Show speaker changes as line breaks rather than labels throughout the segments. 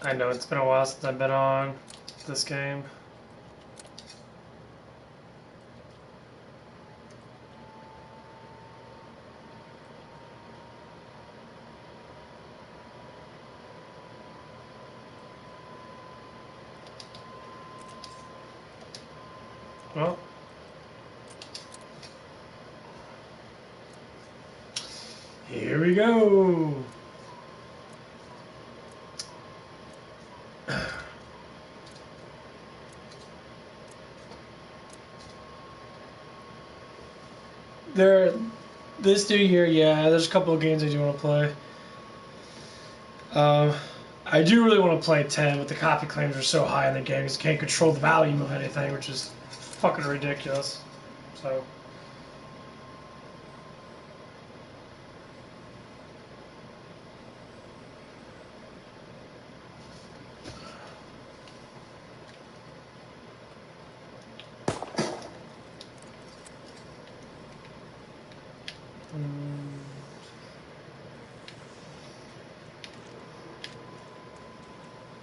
I know it's been a while since I've been on this game. Well, here we go. This new year, yeah, there's a couple of games I do want to play. I do really want to play 10, but the copy claims are so high in the game, you can't control the value of anything, which is fucking ridiculous. So.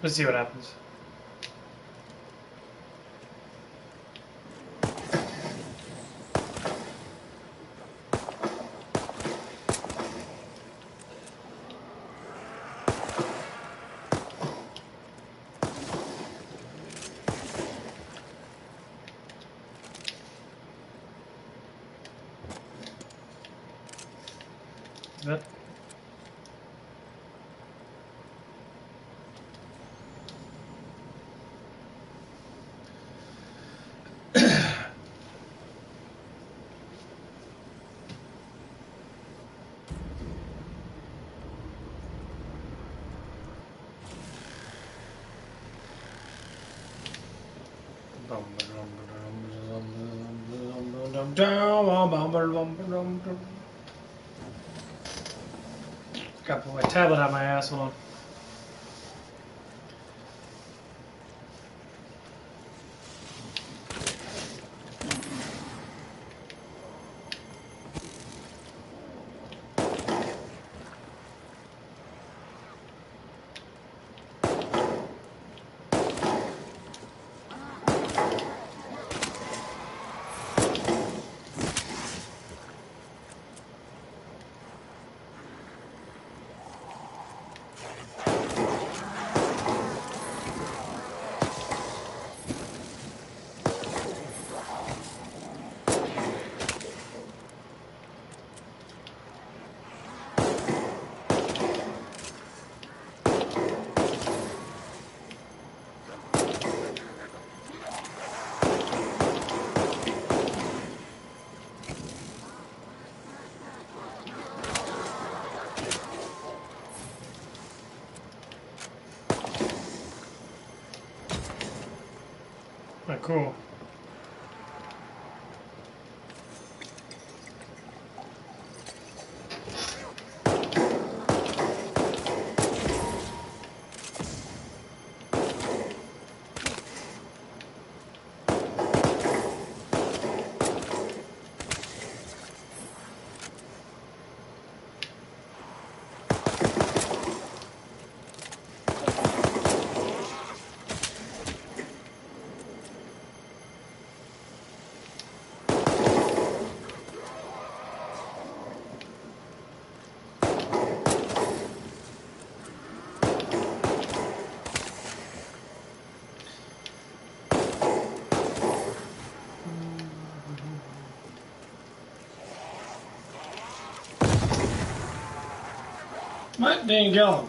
Let's see what happens. Is that? Gotta put my tablet out my ass. Hold on. Oh, cool. What? They ain't going.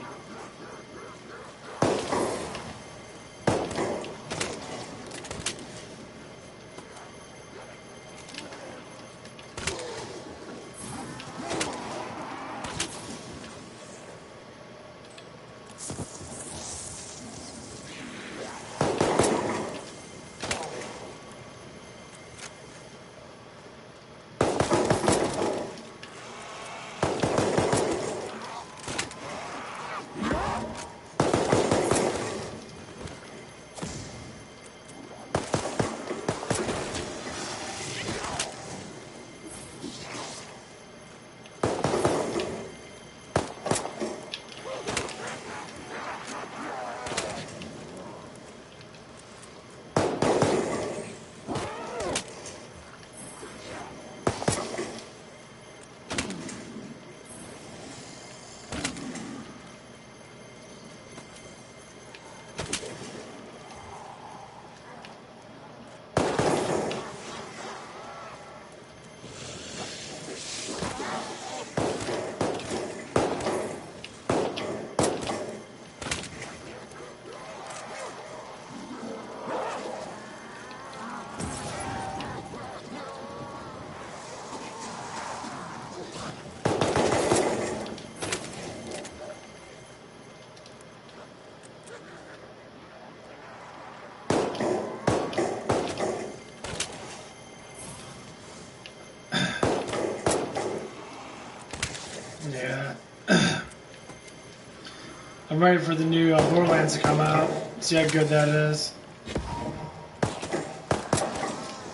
I'm ready for the new Borderlands to come out. See how good that is.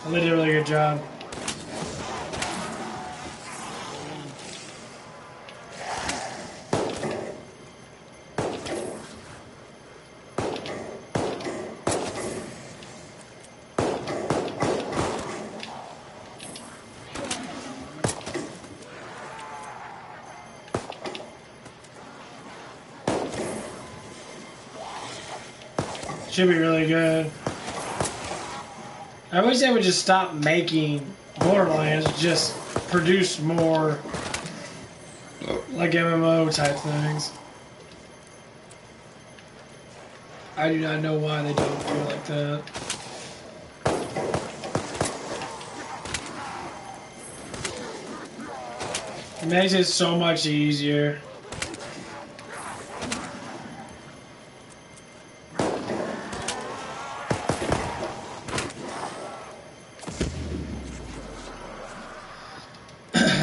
And they did a really good job. Should be really good. I wish they would just stop making Borderlands, just produce more like MMO type things. I do not know why they don't do it like that. It makes it so much easier.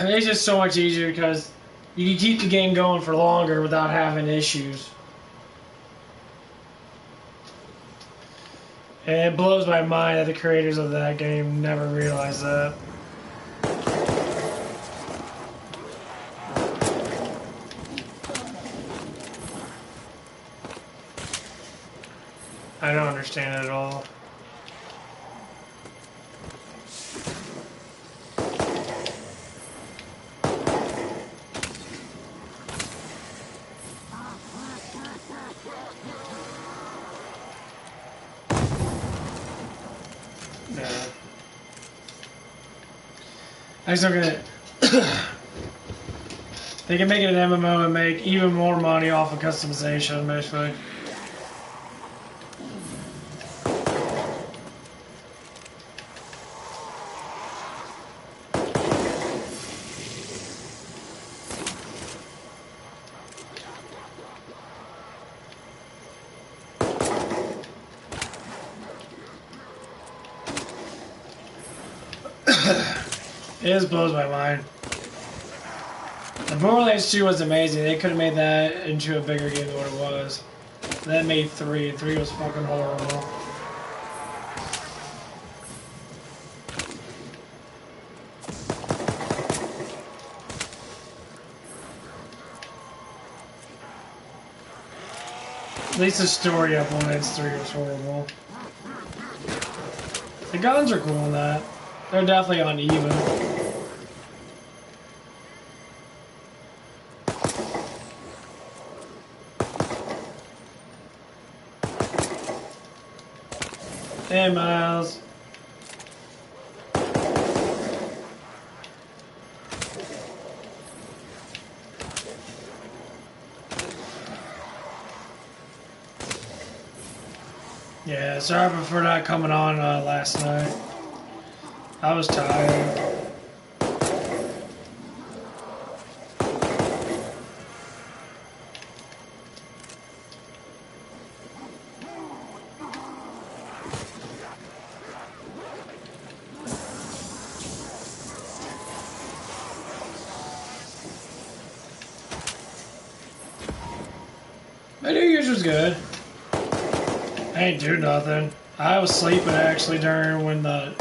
It's just so much easier because you can keep the game going for longer without having issues. And it blows my mind that the creators of that game never realized that. I don't understand it at all. I just don't get it. They can make it an MMO and make even more money off of customization, basically. It just blows my mind. The Borderlands 2 was amazing. They could have made that into a bigger game than what it was. That made 3, and 3 was fucking horrible. At least the story of Borderlands 3 was horrible. The guns are cool in that. They're definitely uneven. Hey, Miles. Yeah, sorry for not coming on last night. I was tired. My New Year's was good. I ain't do nothing. I was sleeping actually during when the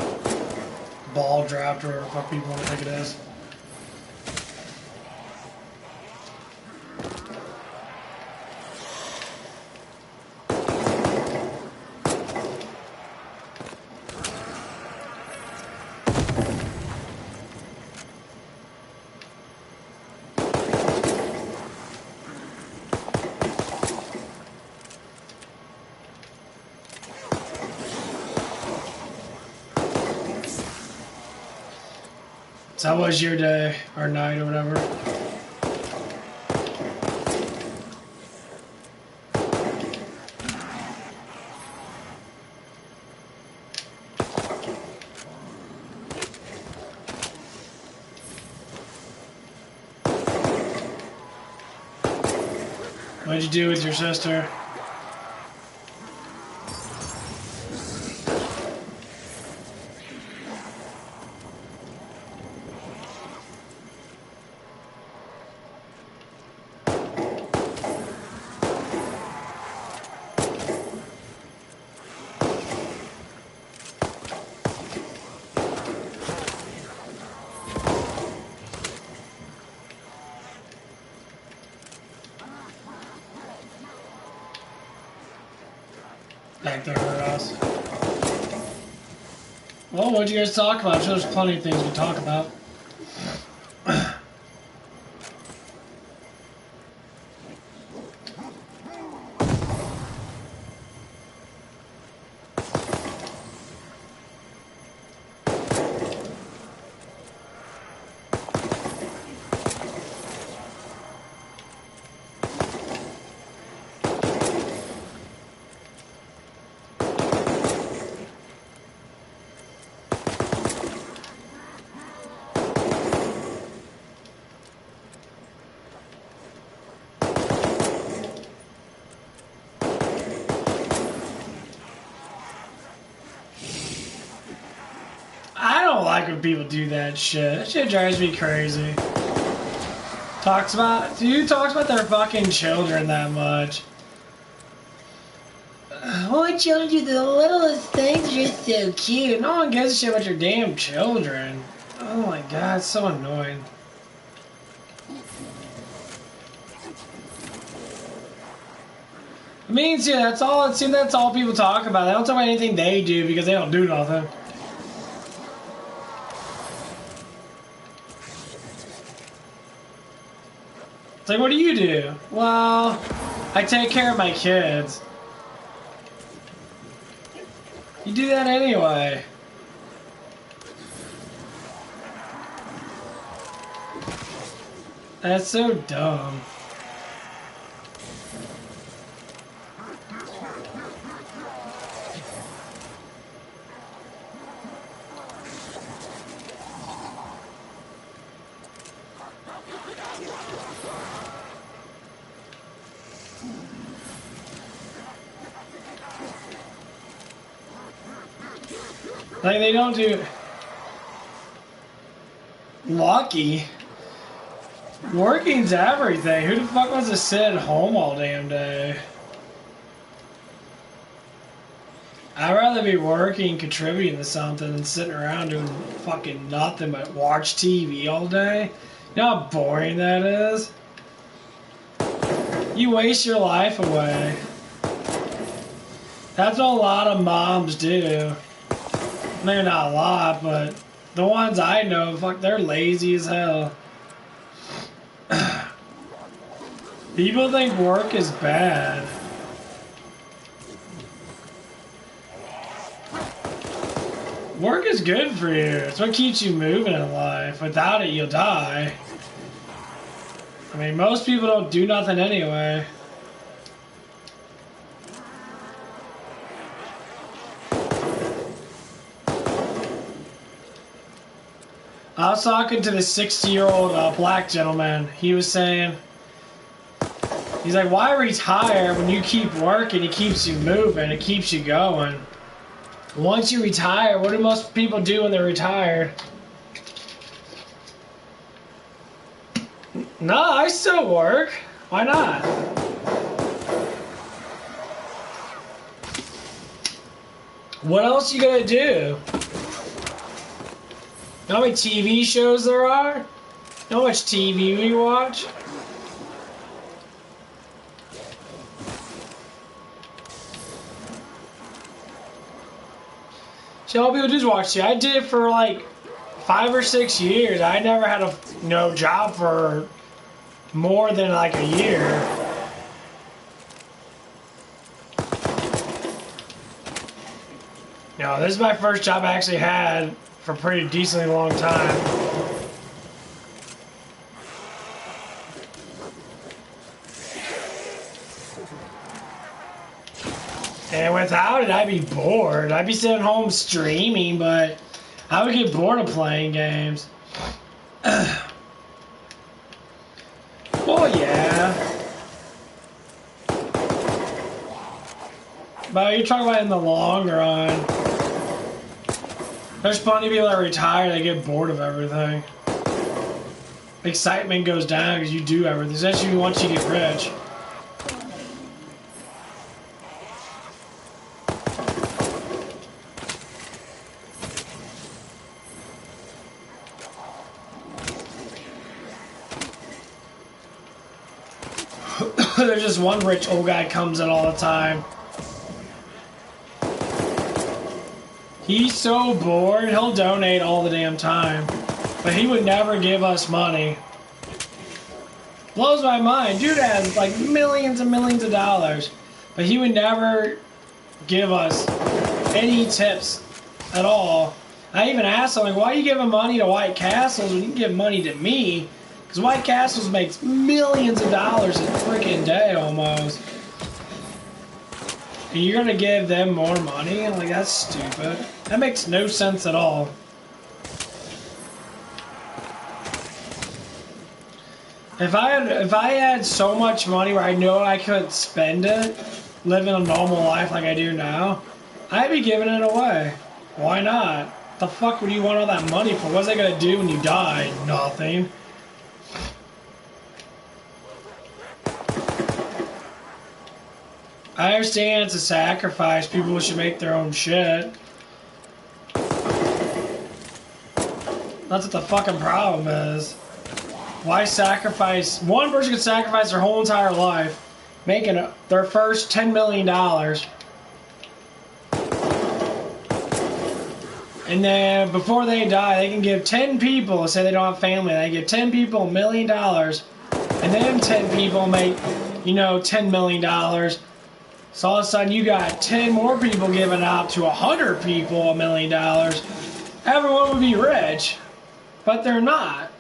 ball dropped, or whatever the fuck people want to think it is. So how was your day, or night, or whatever? What'd you do with your sister? back to hurt us. Well, what'd you guys talk about? I'm sure there's plenty of things we talk about. I don't like when people do that shit. That shit drives me crazy. Who talks about their fucking children that much? Oh, my children do the littlest things, are just so cute. No one gives a shit about your damn children. Oh my god, it's so annoying. I mean, see, that's all people talk about. They don't talk about anything they do because they don't do nothing. It's like, what do you do? Well, I take care of my kids. You do that anyway. That's so dumb. Like, they don't do... Lucky? Working's everything. Who the fuck wants to sit at home all damn day? I'd rather be working, contributing to something than sitting around doing fucking nothing but watch TV all day. You know how boring that is? You waste your life away. That's what a lot of moms do. Maybe not a lot, but the ones I know, fuck, they're lazy as hell. People think work is bad. Work is good for you. It's what keeps you moving in life. Without it, you'll die. I mean, most people don't do nothing anyway. I was talking to this 60-year-old black gentleman. He was saying, he's like, why retire when you keep working? It keeps you moving. It keeps you going. Once you retire, what do most people do when they're retired? No, I still work. Why not? What else you gonna do? You know how many TV shows there are? You know how much TV we watch? See, all people do is watch TV. I did it for like 5 or 6 years. I never had a job for more than like a year. No, this is my first job I actually had for a pretty decently long time. And without it, I'd be bored. I'd be sitting home streaming, but I would get bored of playing games. Well, yeah. But you're talking about in the long run. There's plenty of people that retire, they get bored of everything. Excitement goes down because you do everything, especially once you get rich. There's just one rich old guy comes in all the time. He's so bored, he'll donate all the damn time. But he would never give us money. Blows my mind. Dude has like millions and millions of dollars. But he would never give us any tips at all. I even asked him, like, why are you giving money to White Castles when you can give money to me? Because White Castles makes millions of dollars a freaking day almost. And you're going to give them more money? Like, that's stupid. That makes no sense at all. If I had so much money where I know I could spend it, living a normal life like I do now, I'd be giving it away. Why not? The fuck would you want all that money for? What's it gonna do when you die? Nothing. I understand it's a sacrifice. People should make their own shit. That's what the fucking problem is. Why sacrifice? One person could sacrifice their whole entire life, making their first $10 million. And then before they die, they can give 10 people, say they don't have family, they give 10 people $1 million. And then 10 people make, you know, $10 million. So all of a sudden you got 10 more people giving out to 100 people $1 million. Everyone would be rich. But they're not.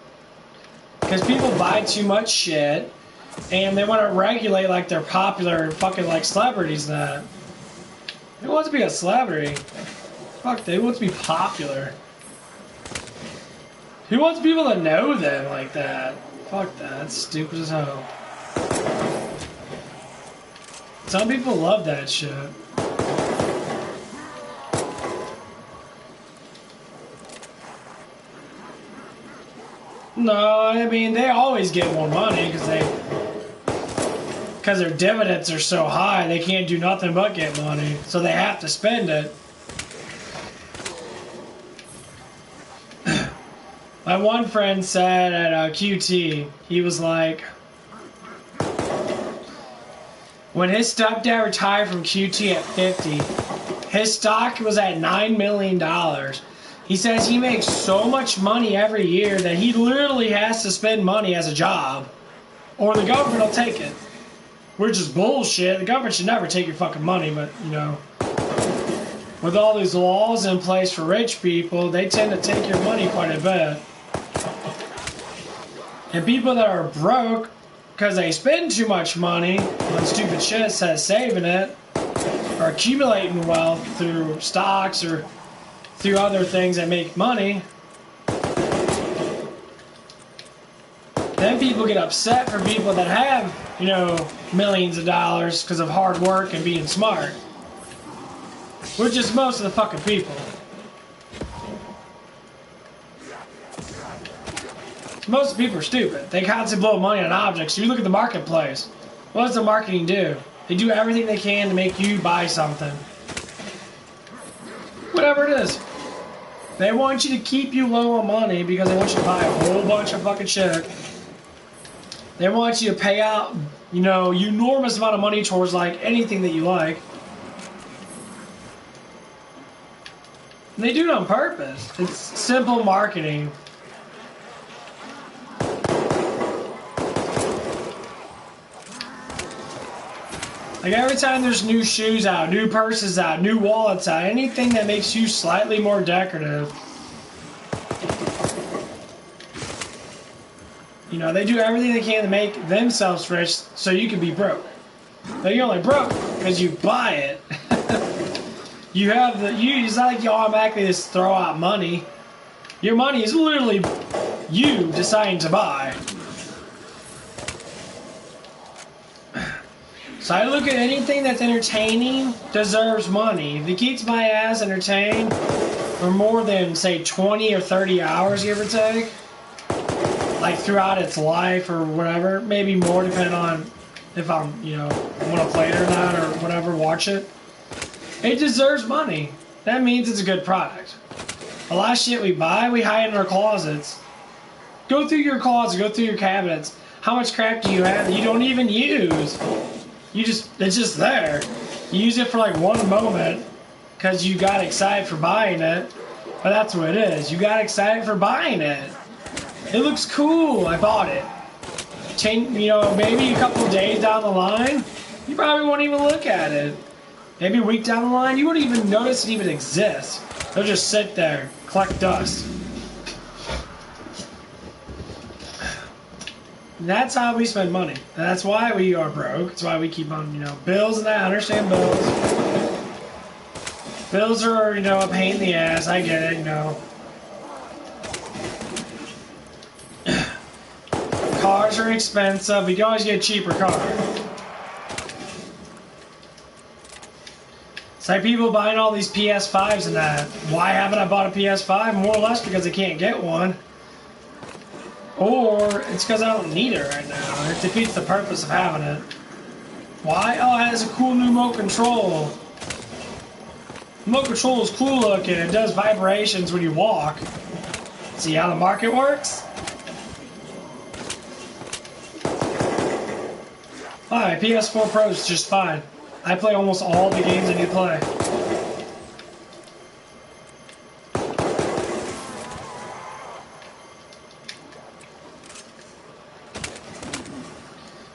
Because people buy too much shit, and they want to regulate like they're popular fucking like celebrities and that. Who wants to be a celebrity? Fuck, they want to be popular. Who wants people to know them like that? Fuck that, that's stupid as hell. Some people love that shit. No, I mean, they always get more money because their dividends are so high, they can't do nothing but get money. So they have to spend it. My one friend said at QT, he was like, when his stepdad retired from QT at 50, his stock was at $9 million. He says he makes so much money every year that he literally has to spend money as a job, or the government will take it. Which is bullshit. The government should never take your fucking money, but, you know, with all these laws in place for rich people, they tend to take your money quite a bit. And people that are broke because they spend too much money on stupid shit instead of saving it, or accumulating wealth through stocks or through other things that make money, then people get upset for people that have, you know, millions of dollars because of hard work and being smart. Which is most of the fucking people. Most people are stupid. They constantly blow money on objects. You look at the marketplace. What does the marketing do? They do everything they can to make you buy something. Whatever it is. They want you to keep you low on money because they want you to buy a whole bunch of fucking shit. They want you to pay out, you know, enormous amount of money towards like anything that you like. And they do it on purpose. It's simple marketing. Like every time there's new shoes out, new purses out, new wallets out, anything that makes you slightly more decorative. You know, they do everything they can to make themselves rich so you can be broke. But you're only broke because you buy it. It's not like you automatically just throw out money. Your money is literally you deciding to buy. So I look at anything that's entertaining deserves money. If it keeps my ass entertained for more than, say, 20 or 30 hours, give or take, like throughout its life or whatever, maybe more depending on if I'm, you know, want to play it or not or whatever, watch it, it deserves money. That means it's a good product. A lot of shit we buy, we hide in our closets. Go through your closet, go through your cabinets. How much crap do you have that you don't even use? It's just there. You use it for like one moment, because you got excited for buying it. But that's what it is. You got excited for buying it. It looks cool. I bought it. You know, maybe a couple days down the line, you probably won't even look at it. Maybe a week down the line, you wouldn't even notice it even exists. They'll just sit there, collect dust. And that's how we spend money. And that's why we are broke. That's why we keep on, you know, bills and that. I understand bills. Bills are, you know, a pain in the ass. I get it, you know. Cars are expensive. We can always get a cheaper car. It's like people buying all these PS5s and that. Why haven't I bought a PS5? More or less because I can't get one. Or it's because I don't need it right now. It defeats the purpose of having it. Why? Oh, it has a cool new remote control. Remote control is cool looking. It does vibrations when you walk. See how the market works? Fine, PS4 Pro is just fine. I play almost all the games I need to play.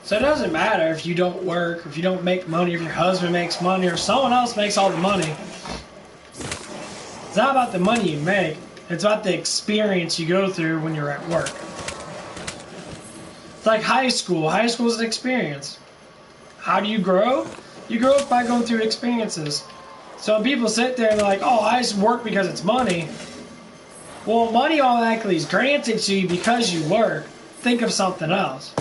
So it doesn't matter if you don't work, if you don't make money, if your husband makes money, or someone else makes all the money. It's not about the money you make. It's about the experience you go through when you're at work. It's like high school. High school is an experience. How do you grow? You grow up by going through experiences. So when people sit there and they're like, oh, I just work because it's money. Well, money automatically is granted to you because you work. Think of something else.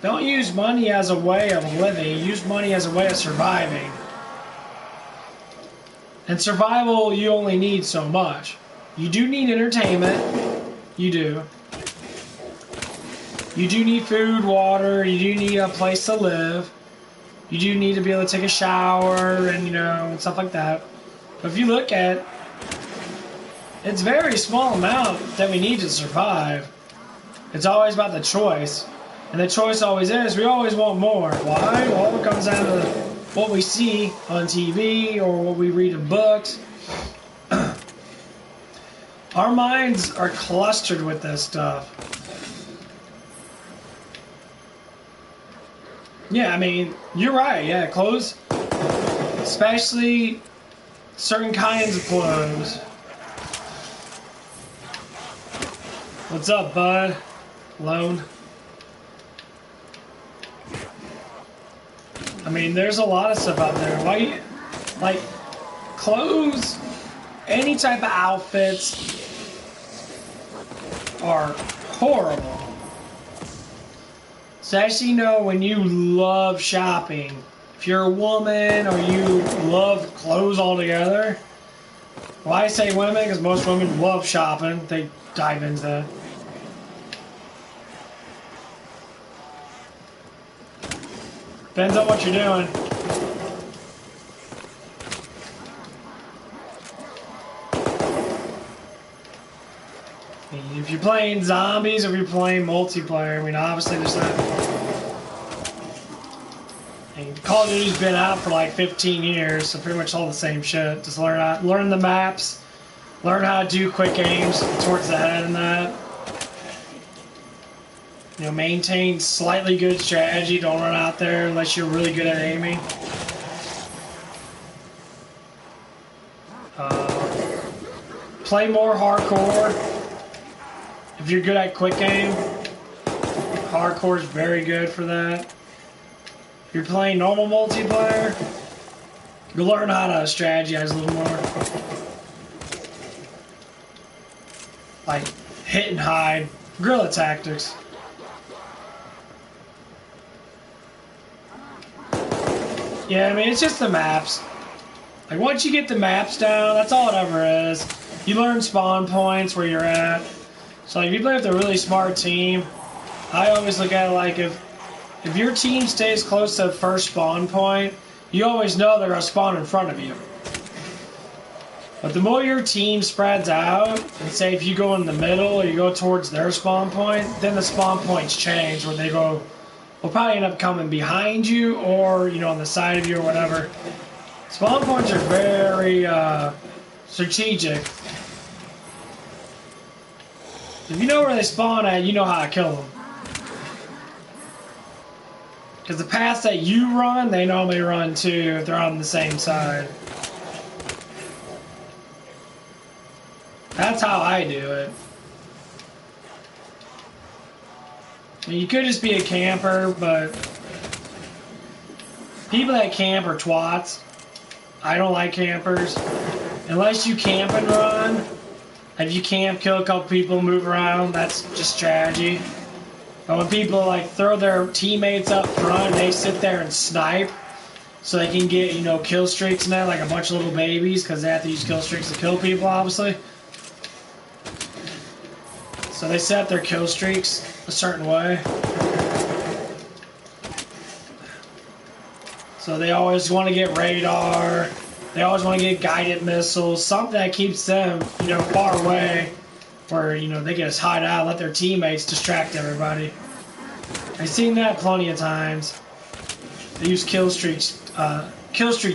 Don't use money as a way of living. Use money as a way of surviving. And survival, you only need so much. You do need entertainment. You do. You do need food, water. You do need a place to live. You do need to be able to take a shower and, you know, and stuff like that. But if you look at, it's a very small amount that we need to survive. It's always about the choice. And the choice always is, we always want more. Why? Well, it comes down to what we see on TV or what we read in books. Our minds are clustered with this stuff. Yeah, I mean, you're right. Yeah, clothes, especially certain kinds of clothes. What's up, bud? Lone. I mean, there's a lot of stuff out there. Why, like, clothes, any type of outfits are horrible. Especially, you know, when you love shopping. If you're a woman or you love clothes altogether. Why I say women? Because most women love shopping. They dive into that. Depends on what you're doing. If you're playing zombies or if you're playing multiplayer, I mean, obviously there's not. And Call of Duty's been out for like 15 years, so pretty much all the same shit. Just learn the maps, learn how to do quick aims towards the head and that. You know, maintain slightly good strategy. Don't run out there unless you're really good at aiming. Play more hardcore. If you're good at quick aim, hardcore is very good for that. If you're playing normal multiplayer, you'll learn how to strategize a little more. Like hit and hide, guerrilla tactics. Yeah, I mean, it's just the maps. Like, once you get the maps down, that's all it ever is. You learn spawn points where you're at. So, if you play with a really smart team, I always look at it like if your team stays close to the first spawn point, you always know they're going to spawn in front of you. But the more your team spreads out, and say if you go in the middle or you go towards their spawn point, then the spawn points change where they go... will probably end up coming behind you or, you know, on the side of you or whatever. Spawn points are very strategic. If you know where they spawn at, you know how to kill them. Because the paths that you run, they normally run too if they're on the same side. That's how I do it. I mean, you could just be a camper, but people that camp are twats. I don't like campers. Unless you camp and run. If you camp, kill a couple people, move around, that's just strategy. But when people like throw their teammates up front, they sit there and snipe so they can get, you know, kill streaks and that, like a bunch of little babies, because they have to use kill streaks to kill people, obviously. So they set their kill streaks a certain way. So they always want to get radar. They always want to get guided missiles, something that keeps them, you know, far away, where, you know, they can just hide out, let their teammates distract everybody. I've seen that plenty of times. They use kill streak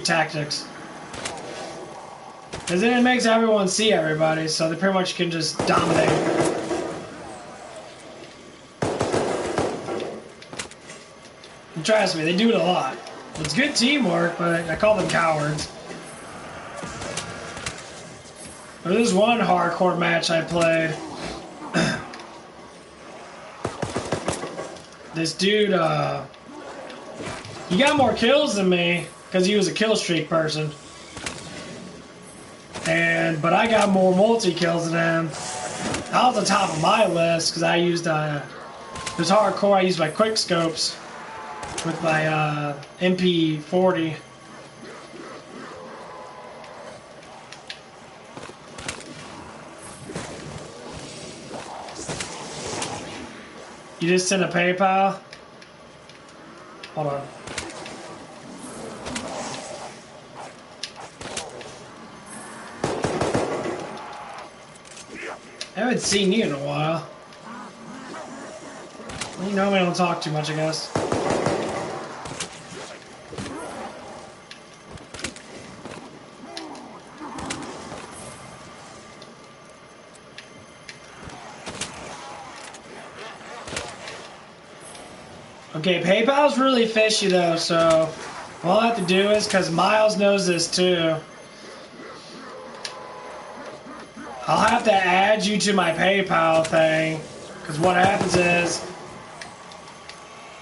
tactics. Because then it makes everyone see everybody, so they pretty much can just dominate. And trust me, they do it a lot. It's good teamwork, but I call them cowards. There was one hardcore match I played. This dude, he got more kills than me because he was a kill streak person. But I got more multi kills than him. I was on top of my list because I used, it was hardcore. I used my quick scopes with my MP40. You just sent a PayPal? Hold on. I haven't seen you in a while. Well, you know we don't talk too much, I guess. Okay, PayPal's really fishy though, so all I have to do is, because Miles knows this too, I'll have to add you to my PayPal thing, because what happens is,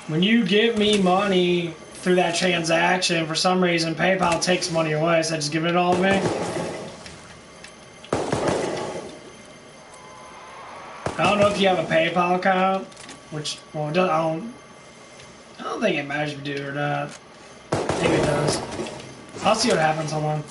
when you give me money through that transaction, for some reason PayPal takes money away, so I just give it all to me. I don't know if you have a PayPal account, which, well, I don't think it matters if you do or not. Maybe it does. I'll see what happens. Hold on.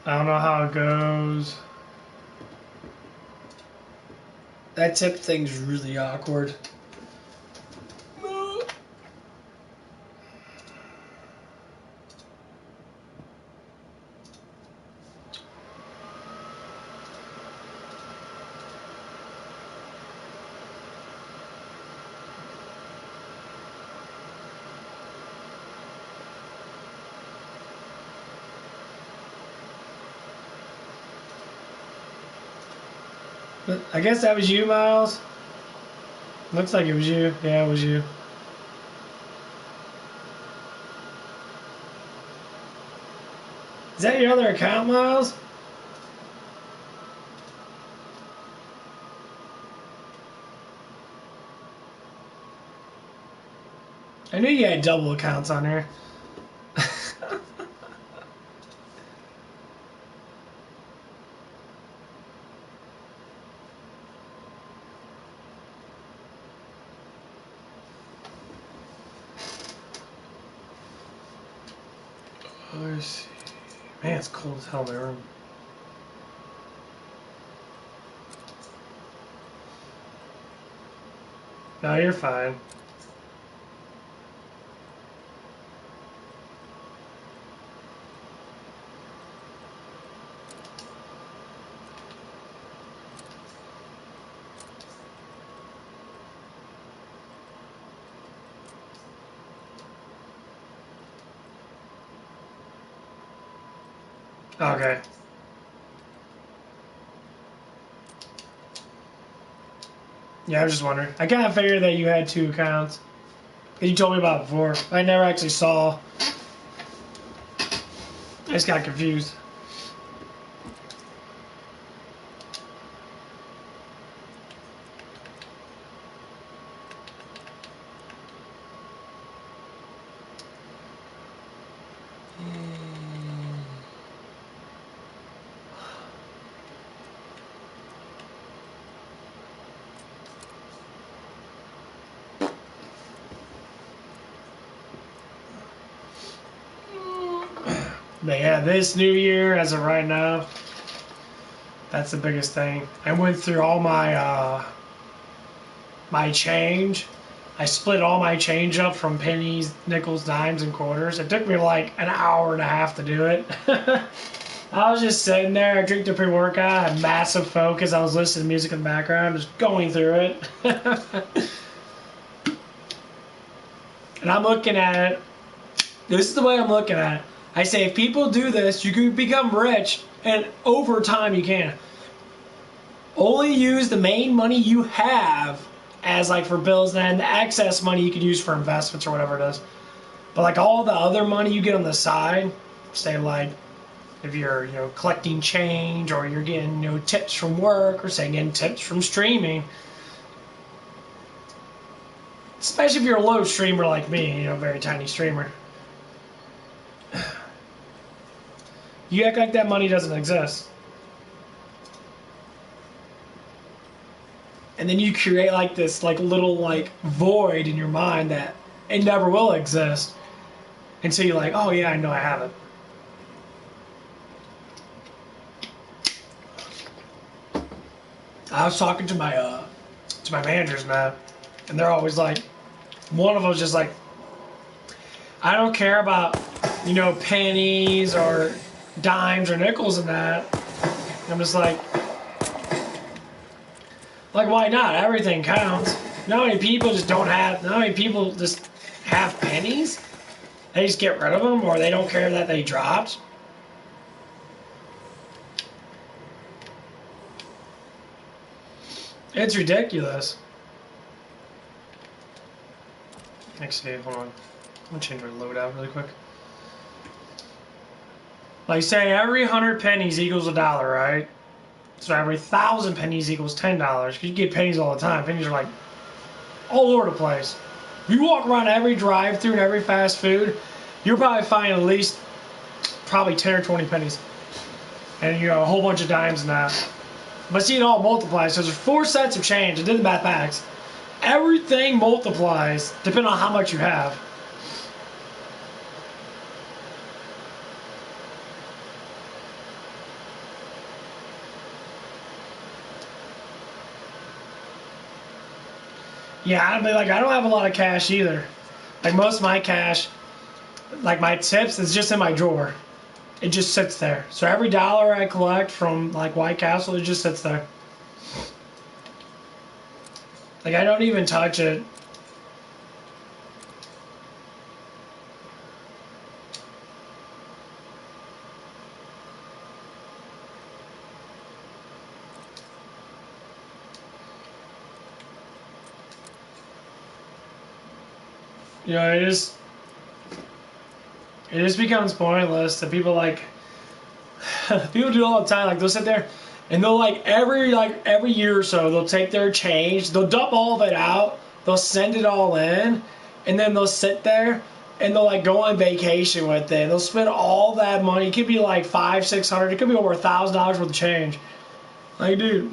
I don't know how it goes. That tip thing's really awkward. But I guess that was you, Miles. Looks like it was you. Yeah, it was you. Is that your other account, Miles? I knew you had double accounts on here. Let's see. Man, it's cold as hell in my room. No, you're fine. Okay. Yeah, I was just wondering. I kind of figured that you had 2 accounts. You told me about it before. I never actually saw. I just got confused. But yeah, this new year, as of right now, that's the biggest thing. I went through all my my change. I split all my change up from pennies, nickels, dimes, and quarters. It took me like an hour and a half to do it. I was just sitting there. I drank the pre-workout. I had massive focus. I was listening to music in the background, just going through it. And I'm looking at it. This is the way I'm looking at it. I say, if people do this, you can become rich, and over time you can. Only use the main money you have as like for bills, and the excess money you could use for investments or whatever it is. But like all the other money you get on the side, say like if you're collecting change, or you're getting tips from work, or say getting tips from streaming. Especially if you're a low streamer like me, very tiny streamer. You act like that money doesn't exist. And then you create like this little void in your mind that it never will exist. Until you're like, oh yeah, I know I have it. I was talking to my managers, man, and they're always like, one of them was just like, I don't care about pennies or dimes or nickels and that. I'm just like why not? Everything counts. You know how many people just don't have? You know how many people just have pennies? They just get rid of them, or they don't care that they dropped. It's ridiculous. Actually, hold on. I'm gonna change my loadout really quick. Like, say every 100 pennies equals $1, right? So every 1,000 pennies equals $10. Because you get pennies all the time. Pennies are like all over the place. If you walk around every drive-thru and every fast food, you'll probably find at least probably 10 or 20 pennies. And a whole bunch of dimes and that. But see, it all multiplies. So there's 4 sets of change. It did the mathematics. Everything multiplies depending on how much you have. Yeah, I mean, I don't have a lot of cash either. Like, most of my cash, like my tips, is just in my drawer. It just sits there. So every dollar I collect from White Castle, it just sits there. Like, I don't even touch it. It just becomes pointless that people people do it all the time. They'll sit there and they'll every year or so they'll take their change, they'll dump all of it out, they'll send it all in, and then they'll sit there and they'll go on vacation with it. They'll spend all that money. It could be $500-600. It could be over $1,000 worth of change. Like, dude,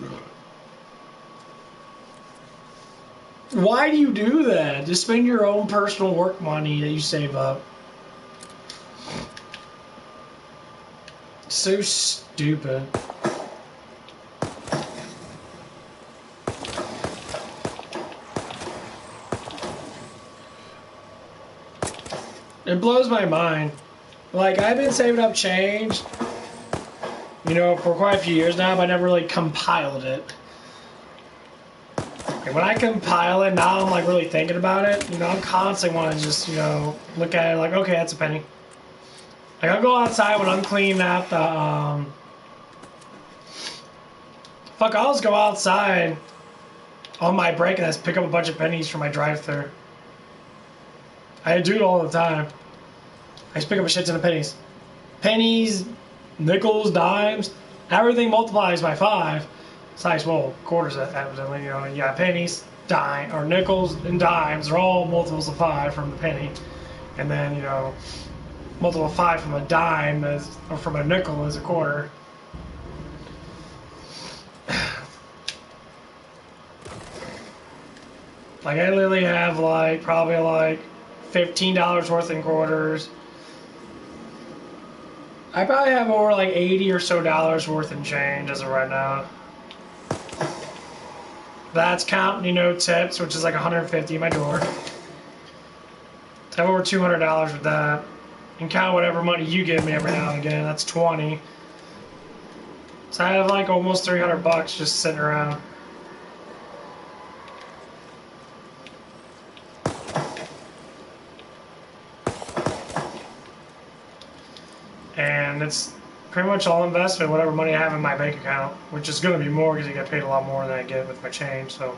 why do you do that? Just spend your own personal work money that you save up. So stupid. It blows my mind. I've been saving up change, for quite a few years now, but I never really compiled it. And when I compile it, now I'm really thinking about it. I'm constantly want to just, look at it okay, that's a penny. Like, I'll go outside when I'm cleaning out the, Fuck, I'll just go outside on my break and just pick up a bunch of pennies from my drive-thru. I do it all the time. I just pick up a shit ton of pennies. Pennies, nickels, dimes, everything multiplies by 5. Besides, well, quarters, evidently, you know, you got pennies, dime, or nickels and dimes are all multiples of 5 from the penny. And then, you know, multiple of 5 from a dime is, or from a nickel is a quarter. Like, I literally have, like, probably, like, $15 worth in quarters. I probably have over, like, $80 or so worth in change as of right now. That's counting, you know, tips, which is like $150 in my drawer. I have over $200 with that. And count whatever money you give me every now and again. That's $20. So I have like almost $300 just sitting around. And it's pretty much all investment, whatever money I have in my bank account, which is going to be more because I get paid a lot more than I get with my change. So.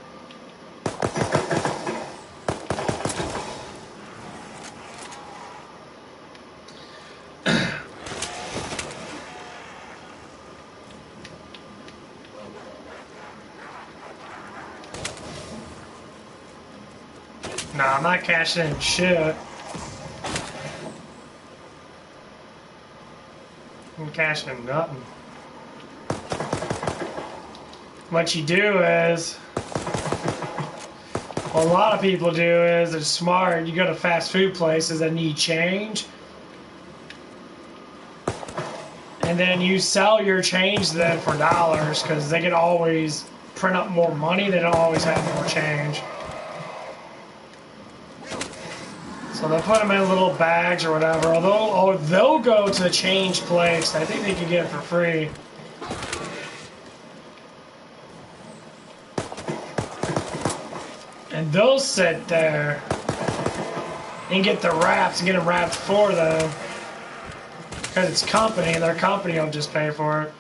Nah, I'm not cashing in shit. I'm cashing in nothing. What you do is, what a lot of people do is, they're smart, you go to fast food places that need change, and then you sell your change to them for dollars, because they can always print up more money, they don't always have more change. So they'll put them in little bags or whatever, or they'll go to the change place. I think they can get it for free. And they'll sit there and get the wraps and get them wrapped for them. Because it's company, and their company will just pay for it.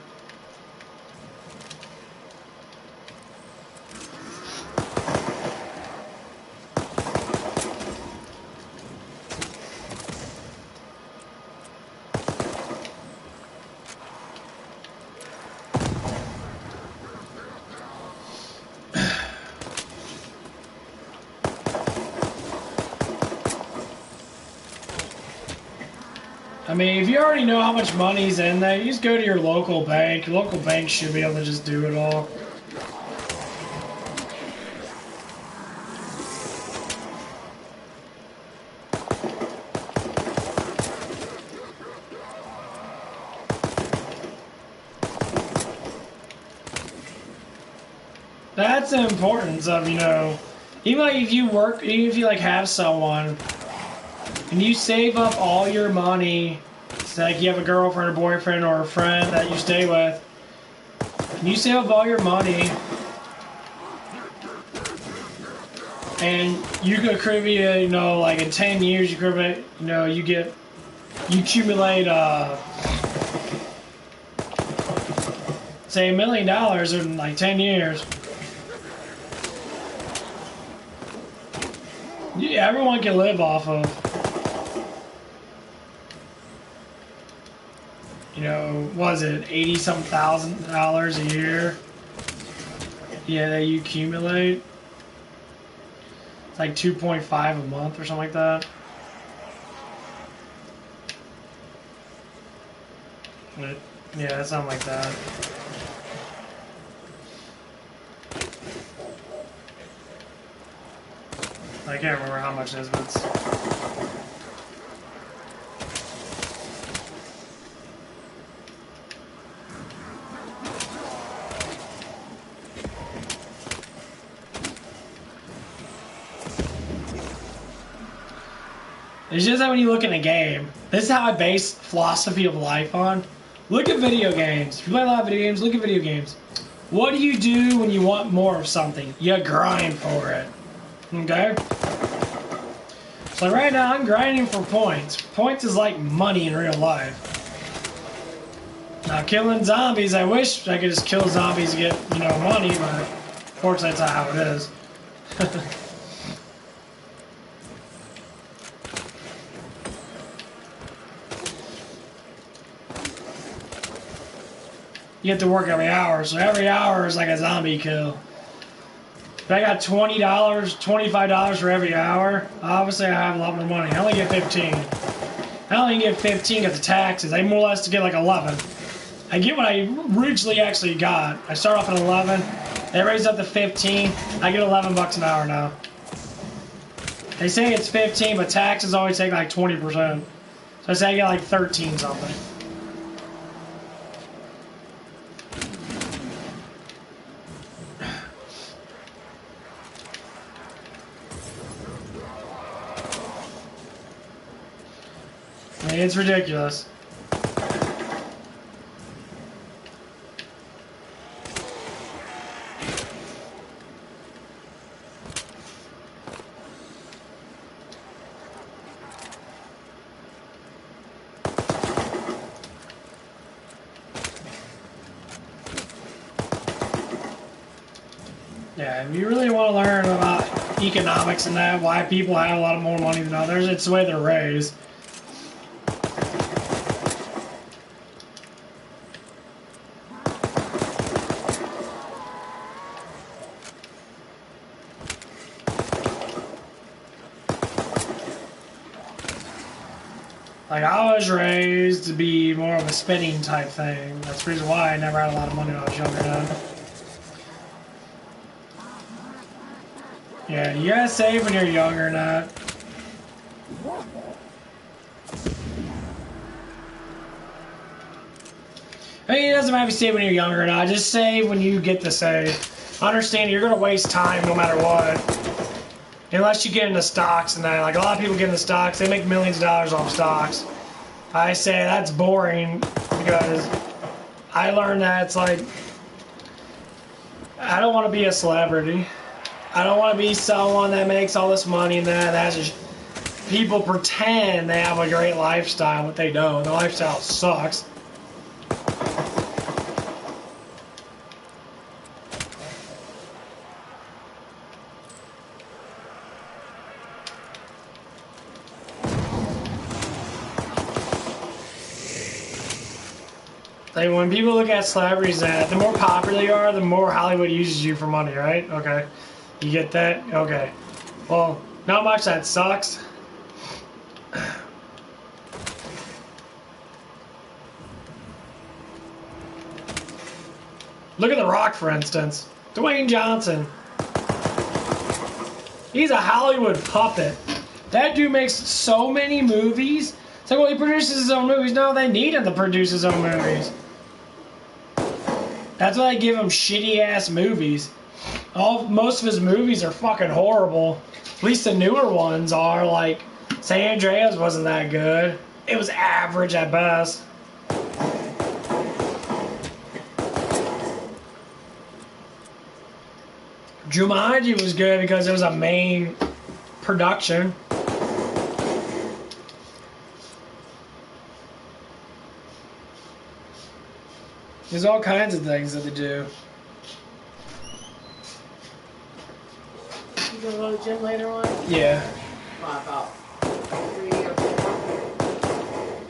I mean, if you already know how much money's in there, you just go to your local bank. Your local bank should be able to just do it all. That's the importance of, you know, even like if you work, even if you like have someone, and you save up all your money, it's like you have a girlfriend or boyfriend or a friend that you stay with, and you save up all your money, and you could accumulate, you know, like in 10 years, you accumulate, you know, you accumulate, say $1 million in like 10 years. Yeah, everyone can live off of. You know, was it $80-some thousand a year? Yeah, that you accumulate. It's like 2.5 a month or something like that. Yeah, something like that. I can't remember how much it is, but it's... It's just that when you look in a game, this is how I base philosophy of life on. Look at video games. If you play a lot of video games, look at video games. What do you do when you want more of something? You grind for it. Okay? So right now I'm grinding for points. Points is like money in real life. Now killing zombies, I wish I could just kill zombies to get, you know, money, but unfortunately that's not how it is. You have to work every hour, so every hour is like a zombie kill. If I got $20, $25 for every hour, obviously I have a lot more money. I only get 15. I only get 15 at the taxes. I more or less to get like 11. I get what I originally actually got. I start off at 11. They raise up to 15. I get 11 bucks an hour now. They say it's 15, but taxes always take like 20%. So I say I get like 13 something. I mean, it's ridiculous. Yeah, if you really want to learn about economics and that, why people have a lot more money than others, it's the way they're raised. Like, I was raised to be more of a spending type thing. That's the reason why I never had a lot of money when I was younger then. Yeah, you gotta save when you're younger, not. I mean, it doesn't matter if you save when you're younger or not. Just save when you get to save. Understand you're gonna waste time no matter what. Unless you get into stocks and that. Like, a lot of people get into stocks, they make millions of dollars off stocks. I say that's boring because I learned that it's like, I don't want to be a celebrity. I don't want to be someone that makes all this money and that's just, people pretend they have a great lifestyle, but they don't. The lifestyle sucks. Like, when people look at celebrities, the more popular you are, the more Hollywood uses you for money, right? Okay. You get that? Okay. Well, not much that sucks. Look at The Rock, for instance. Dwayne Johnson. He's a Hollywood puppet. That dude makes so many movies. It's like, well, he produces his own movies. No, they need him to produce his own movies. That's why they give him shitty-ass movies. Most of his movies are fucking horrible. At least the newer ones are. Like, San Andreas wasn't that good. It was average at best. Jumanji was good because it was a main production. There's all kinds of things that they do.
You gonna go to the gym later on?
Yeah.
About 3 or 4?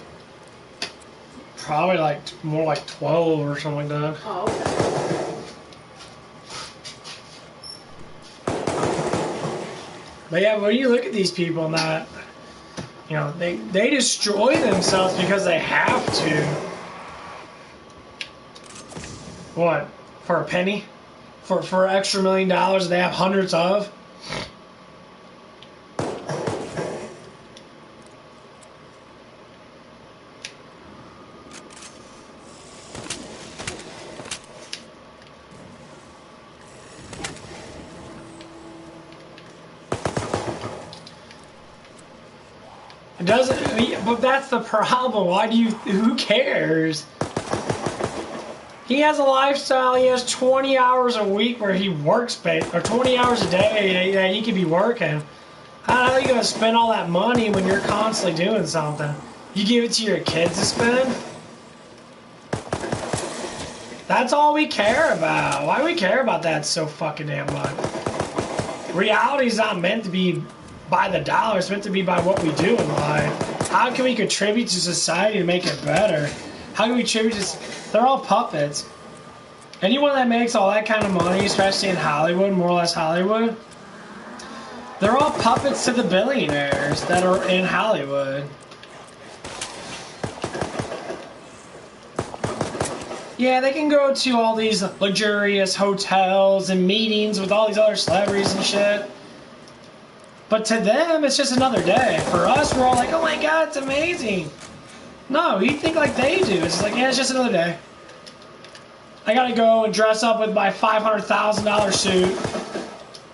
Probably like more like 12 or something like that.
Oh, okay.
But yeah, when you look at these people and that, you know, they destroy themselves because they have to. What? For a penny? For an extra $1 million they have hundreds of? It doesn't, but that's the problem. Why do you, who cares? He has a lifestyle, he has 20 hours a week where he works, or 20 hours a day that he could be working. How are you gonna spend all that money when you're constantly doing something? You give it to your kids to spend? That's all we care about. Why do we care about that so fucking damn much? Reality's not meant to be by the dollar. It's meant to be by what we do in life. How can we contribute to society to make it better? How can we contribute to... They're all puppets. Anyone that makes all that kind of money, especially in Hollywood, more or less Hollywood, they're all puppets to the billionaires that are in Hollywood. Yeah, they can go to all these luxurious hotels and meetings with all these other celebrities and shit. But to them, it's just another day. For us, we're all like, oh my god, it's amazing. No, you think like they do. It's like, yeah, it's just another day. I gotta go and dress up with my $500,000 suit.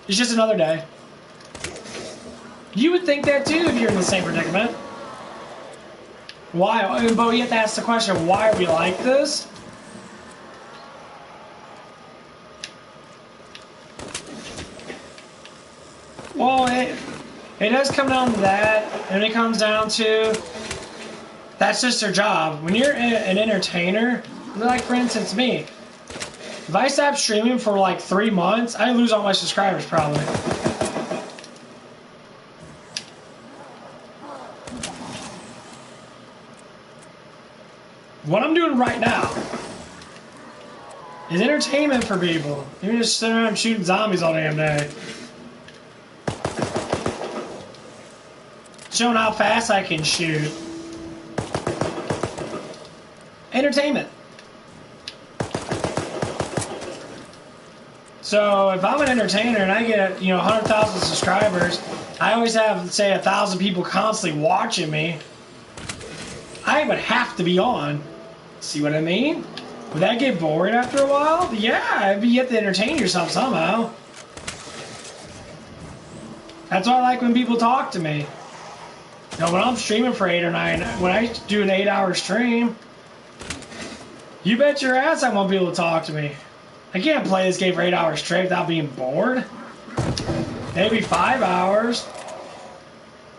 It's just another day. You would think that too if you're in the same predicament. Why? But we have to ask the question, why are we like this? Well, it does come down to that, and it comes down to that's just their job. When you're an entertainer, like for instance me, if I stop streaming for like 3 months, I lose all my subscribers probably. What I'm doing right now is entertainment for people. You're just sitting around shooting zombies all damn day. Showing how fast I can shoot. Entertainment. So if I'm an entertainer and I get, 100,000 subscribers, I always have, say, 1,000 people constantly watching me. I would have to be on. See what I mean? Would that get boring after a while? Yeah, you have to entertain yourself somehow. That's why I like when people talk to me. When I'm streaming for 8 or 9, when I do an 8-hour stream, you bet your ass I won't be able to talk to me. I can't play this game for 8 hours straight without being bored. Maybe 5 hours.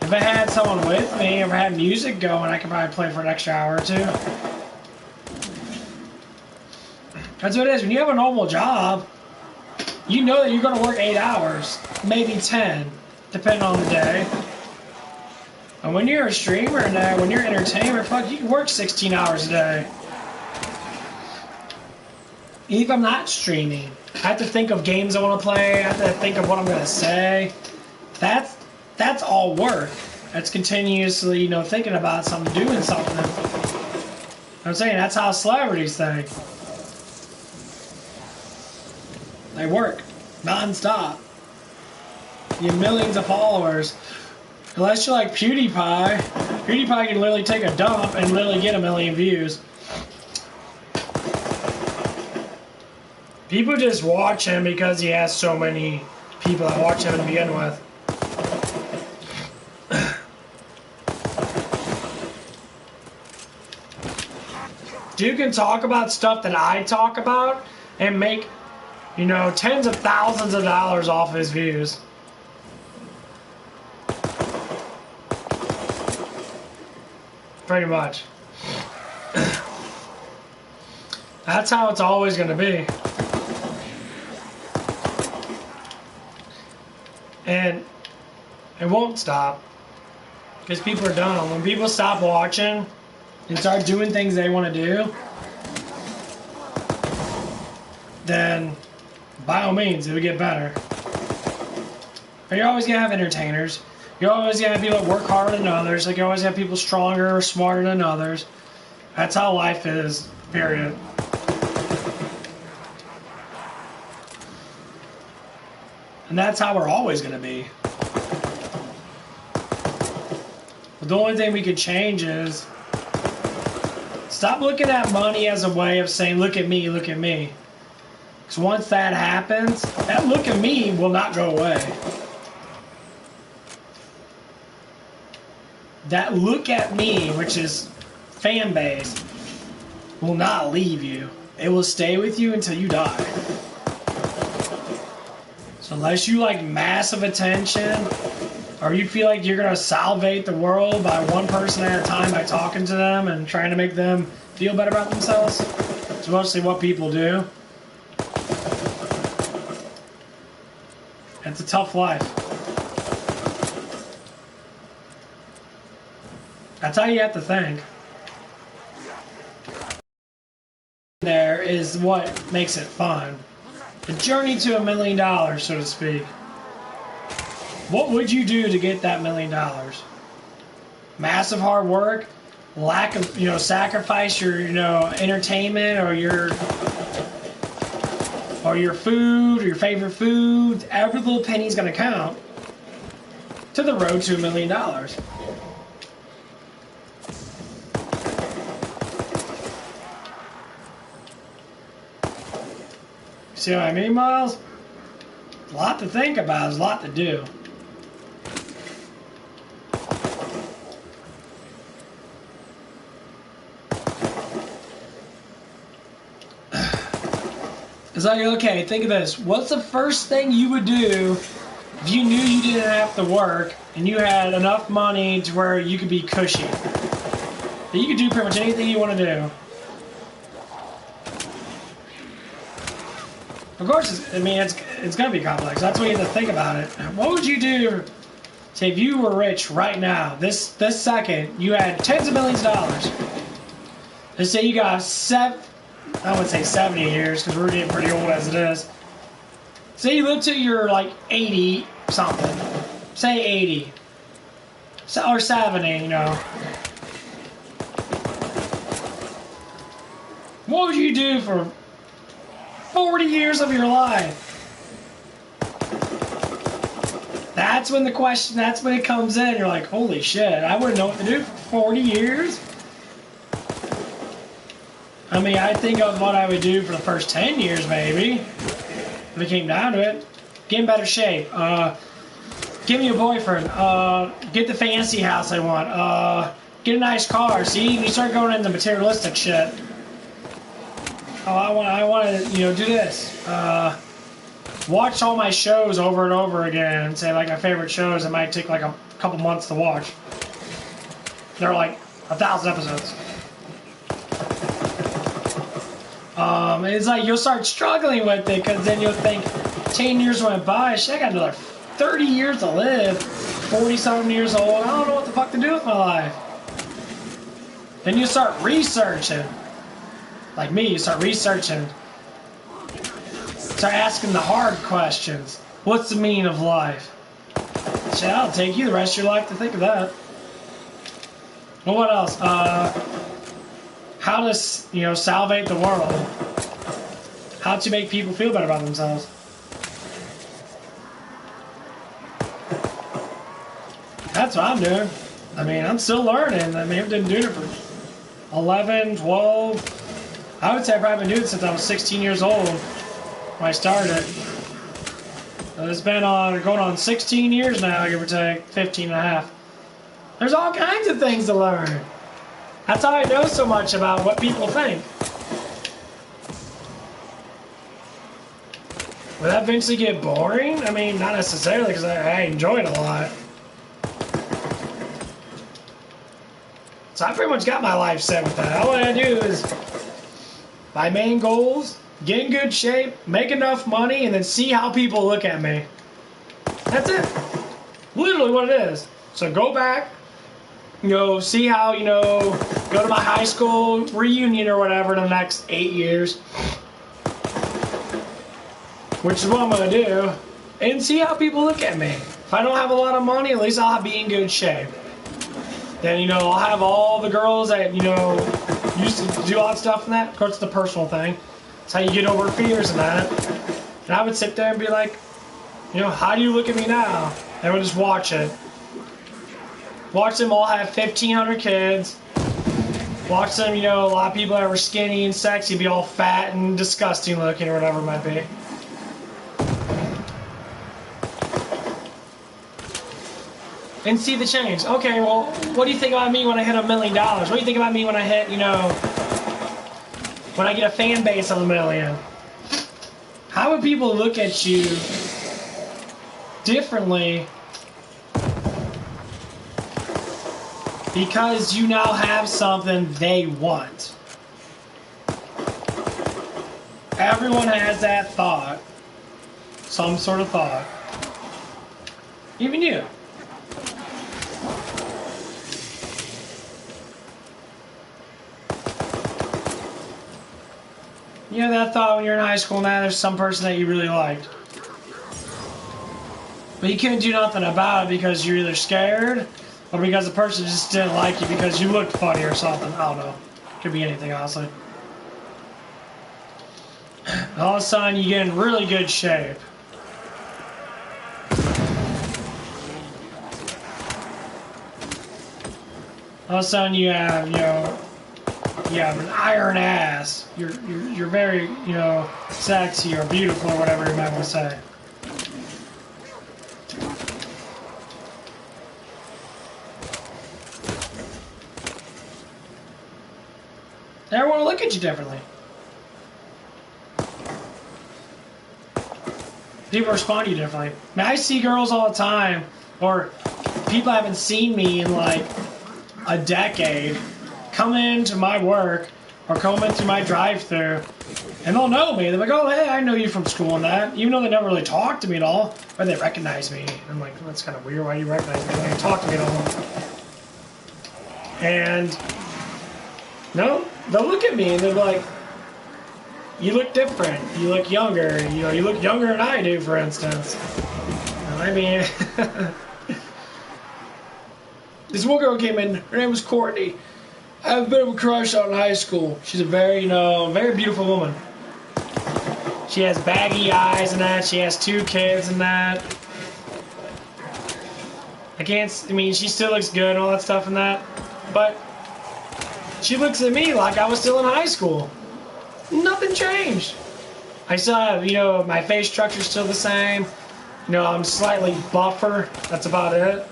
If I had someone with me, if I had music going, I could probably play for an extra hour or two. That's what it is. When you have a normal job, you know that you're going to work 8 hours, maybe 10, depending on the day. And when you're a streamer and when you're an entertainer, fuck, you can work 16 hours a day. Even if I'm not streaming, I have to think of games I want to play. I have to think of what I'm going to say. That's all work. That's continuously, thinking about something, doing something. I'm saying that's how celebrities think. They work non-stop. You have millions of followers. Unless you're like PewDiePie. PewDiePie can literally take a dump and literally get 1 million views. People just watch him because he has so many people that watch him to begin with. Dude can talk about stuff that I talk about and make, tens of thousands of dollars off his views. Pretty much. That's how it's always going to be. And it won't stop. Because people are done. When people stop watching and start doing things they want to do, then by all means it would get better. But you're always going to have entertainers. You're always going to have people that work harder than others. Like you always have people stronger or smarter than others. That's how life is, period. And that's how we're always going to be. But the only thing we could change is stop looking at money as a way of saying, look at me, look at me. Because once that happens, that look at me will not go away. That look at me, which is fan base, will not leave you. It will stay with you until you die. So unless you like massive attention Or you feel like you're gonna salvate the world by one person at a time by talking to them and trying to make them feel better about themselves? It's mostly what people do. It's a tough life. That's how you have to think. There is what makes it fun. The journey to $1 million, so to speak. What would you do to get that $1 million? Massive hard work, lack of, sacrifice your, entertainment or your food, or your favorite food. Every little penny's gonna count to the road to $1 million. See what I mean, Miles? A lot to think about, there's a lot to do. It's like, okay, think of this. What's the first thing you would do if you knew you didn't have to work and you had enough money to where you could be cushy? That you could do pretty much anything you want to do. Of course, it's going to be complex. That's why you have to think about it. What would you do, say, if you were rich right now, this second, you had tens of millions of dollars. Let's say you got I would say 70 years, because we're getting pretty old as it is. Say you live till you're like 80 something. Say 80. Or 70, What would you do for 40 years of your life? That's when it comes in. You're like, holy shit, I wouldn't know what to do for 40 years? I think of what I would do for the first 10 years, maybe. If it came down to it. Get in better shape. Give me a boyfriend. Get the fancy house I want. Get a nice car. See, you start going into materialistic shit. Oh, I want to, do this. Watch all my shows over and over again. Say, like, my favorite shows, it might take, like, a couple months to watch. They're, like, 1,000 episodes. It's like you'll start struggling with it because then you'll think 10 years went by, shit, I got another 30 years to live, 40-something years old, I don't know what the fuck to do with my life. Then you start researching. Like me, you start researching. Start asking the hard questions. What's the meaning of life? Shit, I'll take you the rest of your life to think of that. Well, what else? How to, salvate the world. How to make people feel better about themselves. That's what I'm doing. I'm still learning. I've been doing it for 11, 12. I would say I've probably been doing it since I was 16 years old when I started. So it's been going on 16 years now, give or take, 15 and a half. There's all kinds of things to learn. That's how I know so much about what people think. Will that eventually get boring? Not necessarily, because I enjoy it a lot. So I pretty much got my life set with that. All I gotta do is, my main goals, get in good shape, make enough money, and then see how people look at me. That's it. Literally what it is. So go back, see how, go to my high school reunion or whatever in the next 8 years. Which is what I'm going to do. And see how people look at me. If I don't have a lot of money, at least I'll be in good shape. Then, I'll have all the girls that, used to do all that stuff and that. Of course, it's the personal thing. It's how you get over fears and that. And I would sit there and be like, how do you look at me now? And I would just watch it. Watch them all have 1,500 kids. Watch them, a lot of people that were skinny and sexy be all fat and disgusting looking or whatever it might be. And see the change. Okay, well, what do you think about me when I hit $1 million? What do you think about me when I hit, when I get a fan base of 1 million? How would people look at you differently Because you now have something they want. Everyone has that thought. Some sort of thought. Even you. You have that thought when you're in high school now there's some person that you really liked. But you couldn't do nothing about it because you're either scared or because the person just didn't like you because you looked funny or something. I don't know. Could be anything, honestly. All of a sudden, you get in really good shape. All of a sudden, you have, you have an iron ass. You're very, sexy or beautiful or whatever you might want to say. Everyone will look at you differently. People respond to you differently. I mean, I see girls all the time, or people haven't seen me in like a decade, come into my work or come into my drive-thru, and they'll know me. They're like, "Oh, hey, I know you from school and that," even though they never really talk to me at all, or they recognize me. I'm like, well, that's kind of weird. Why do you recognize me? They don't talk to me at all. And no, they'll look at me and they're like, "You look different. You look younger. You look younger than I do, for instance." I mean, this one girl came in. Her name was Courtney. I have a bit of a crush on in high school. She's a very, very beautiful woman. She has baggy eyes and that. She has 2 kids and that. I mean, she still looks good and all that stuff and that. But she looks at me like I was still in high school. Nothing changed. I still have, my face structure's still the same. I'm slightly buffer. That's about it.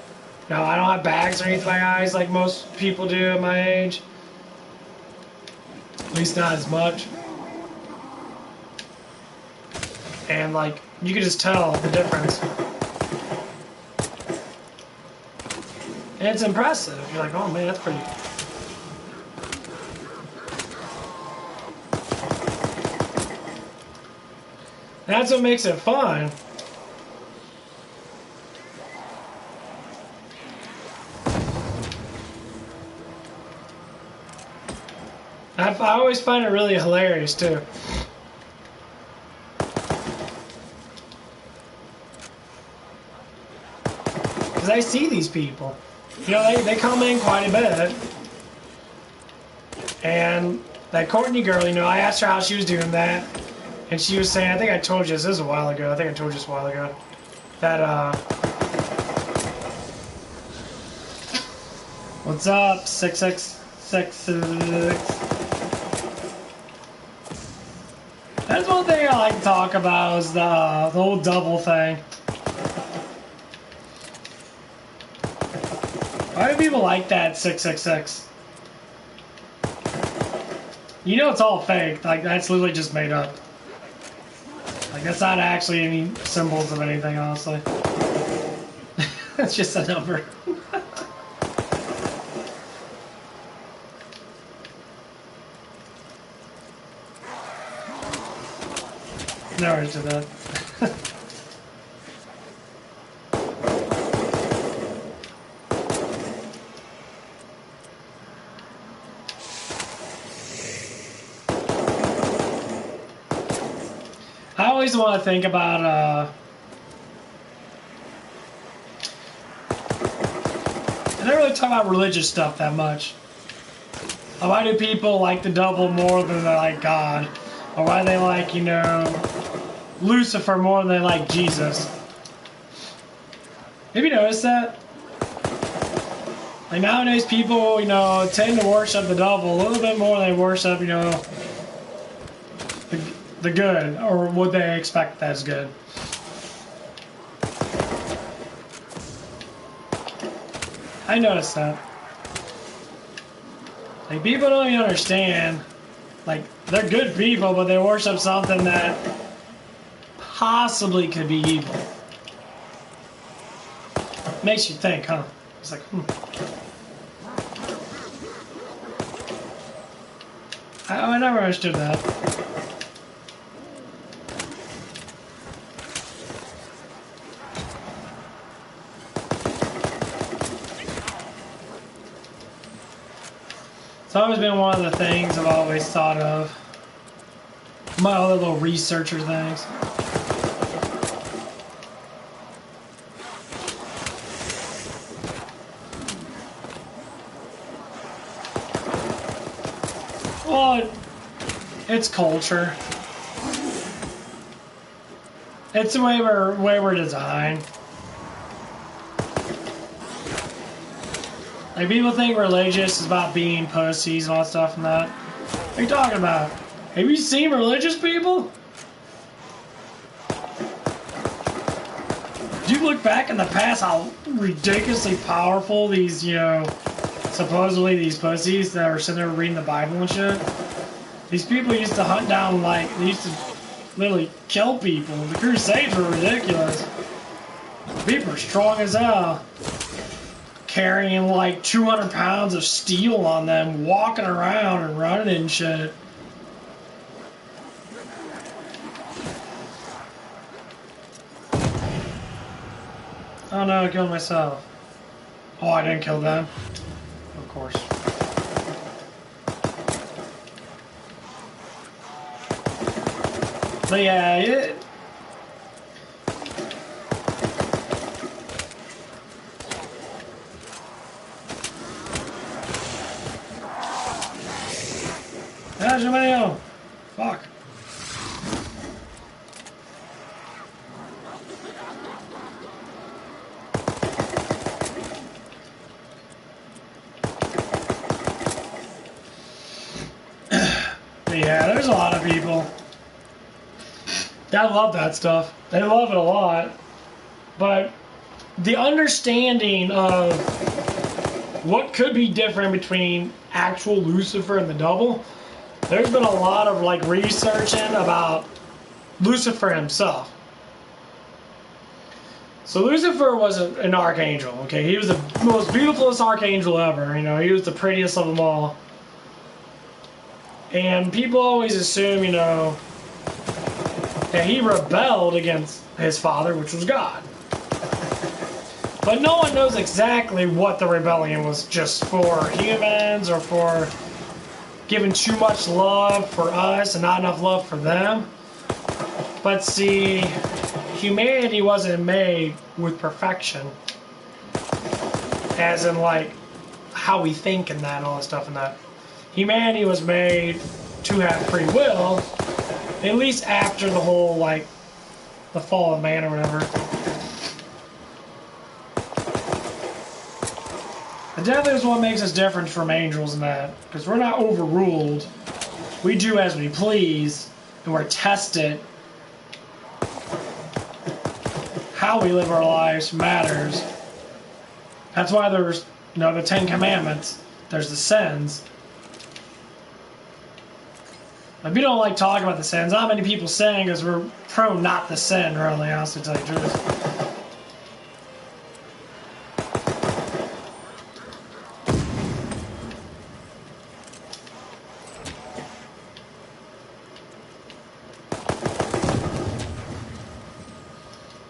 I don't have bags underneath my eyes like most people do at my age. At least not as much. And like, you can just tell the difference. And it's impressive. You're like, oh man, that's pretty. That's what makes it fun. I always find it really hilarious too. Because I see these people. They come in quite a bit. And that Courtney girl, I asked her how she was doing that. And she was saying, I think I told you this a while ago. I think I told you this a while ago. That, what's up, 6666? That's one thing I like to talk about is the whole double thing. Why do people like that 666? It's all fake. Like, that's literally just made up. Like, that's not actually any symbols of anything, honestly. It's just a number. Never into that. I always want to think about I don't really talk about religious stuff that much. Why do people like the double more than they like God? Or why they like, Lucifer more than they like Jesus? Have you noticed that? Like nowadays people, tend to worship the devil a little bit more than they worship, the good, or what they expect that's good. I noticed that. Like, people don't even understand. Like, they're good people, but they worship something that possibly could be evil. Makes you think, huh? It's like, I never understood that. It's always been one of the things I've always thought of. My other little researcher things. Well, it's culture. It's the way we're designed. Like, people think religious is about being pussies and all that stuff and that. What are you talking about? Have you seen religious people? Do you look back in the past how ridiculously powerful these, you know, supposedly these pussies that are sitting there reading the Bible and shit? These people used to hunt down, like, they used to literally kill people. The Crusades were ridiculous. People are strong as hell. Carrying like 200 pounds of steel on them, walking around and running and shit. Oh no, I killed myself. Oh, I didn't kill them. Of course. But yeah, it... Mario! Fuck. Yeah, there's a lot of people that love that stuff. They love it a lot. But the understanding of what could be different between actual Lucifer and the Double, there's been a lot of like researching about Lucifer himself. So Lucifer was an archangel, okay? He was the most beautifulest archangel ever, you know, he was the prettiest of them all. And people always assume, you know, that he rebelled against his father, which was God. But no one knows exactly what the rebellion was, just for humans or for giving too much love for us and not enough love for them. But see, humanity wasn't made with perfection. As in, like, how we think and that and all that stuff and that. Humanity was made to have free will, at least after the whole, like, the fall of man or whatever. And definitely is what makes us different from angels and that, because we're not overruled. We do as we please, and we're tested. How we live our lives matters. That's why there's, you know, the 10 Commandments. There's the sins. If you don't like talking about the sins, not many people sin because we're prone not to sin, really, honestly, to tell you the truth.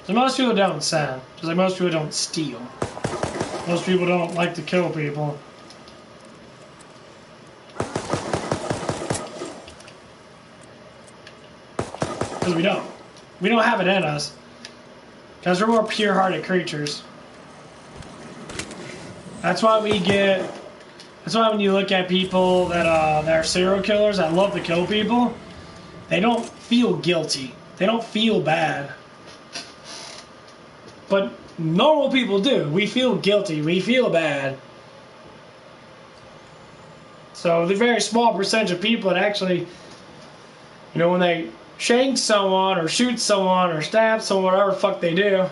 So most people don't sin, just like most people don't steal. Most people don't like to kill people. Because we don't. We don't have it in us. Because we're more pure-hearted creatures. That's why we get... That's why when you look at people that are serial killers that love to kill people, they don't feel guilty. They don't feel bad. But normal people do. We feel guilty. We feel bad. So the very small percentage of people that actually, you know, when they shank someone or shoot someone or stab someone, whatever the fuck they do,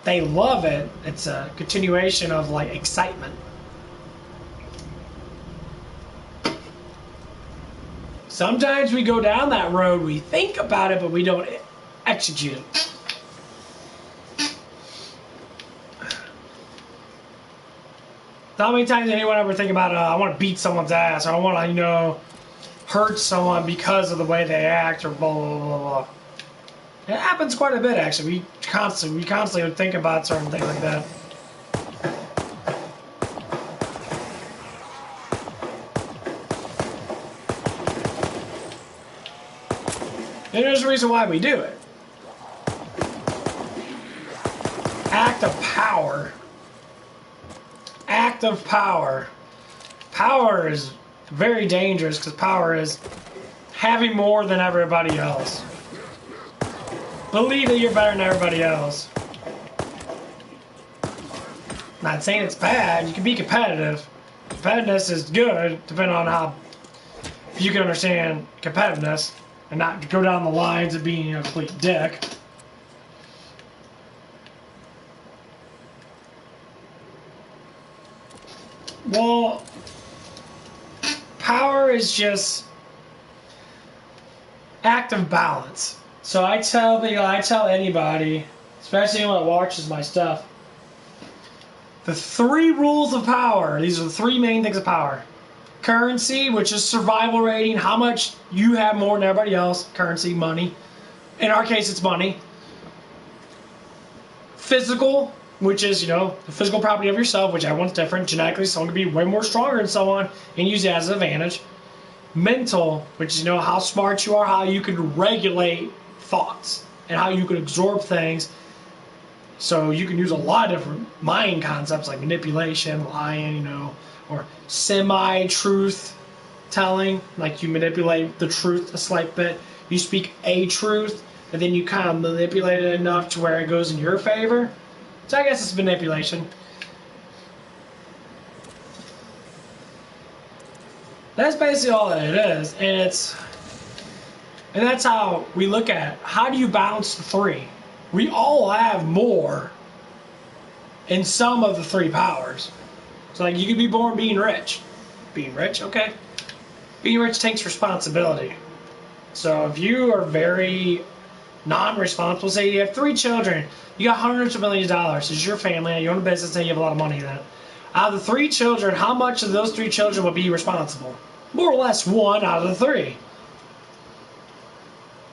they love it. It's a continuation of, like, excitement. Sometimes we go down that road, we think about it, but we don't execute it. How many times did anyone ever think about, I want to beat someone's ass, or I want to, you know, hurt someone because of the way they act or blah blah blah blah. It happens quite a bit actually. We constantly think about certain things like that. And there's a reason why we do it. Act of power. Act of power. Power is very dangerous because power is having more than everybody else. Believe that you're better than everybody else. Not saying it's bad. You can be competitive. Competitiveness is good, depending on how you can understand competitiveness and not go down the lines of being a complete dick. Well, power is just active balance. So I tell people, I tell anybody, especially anyone that watches my stuff, the 3 rules of power. These are the 3 main things of power. Currency, which is survival rating, how much you have more than everybody else. Currency, money. In our case, it's money. Physical, which is, you know, the physical property of yourself, which everyone's different. Genetically, someone could be way more stronger than someone and use it as an advantage. Mental, which is, you know, how smart you are, how you can regulate thoughts, and how you can absorb things. So you can use a lot of different mind concepts like manipulation, lying, you know, or semi-truth telling, like you manipulate the truth a slight bit. You speak a truth, and then you kind of manipulate it enough to where it goes in your favor. So I guess it's manipulation. That's basically all that it is, and that's how we look at it. How do you balance the 3? We all have more in some of the 3 powers. So like you could be born being rich. Being rich, okay. Being rich takes responsibility. So if you are very non-responsible, say you have 3 children, you got hundreds of millions of dollars, it's your family, you own a business, and you have a lot of money in it. Out of the 3 children, how much of those 3 children will be responsible? More or less 1 out of the 3.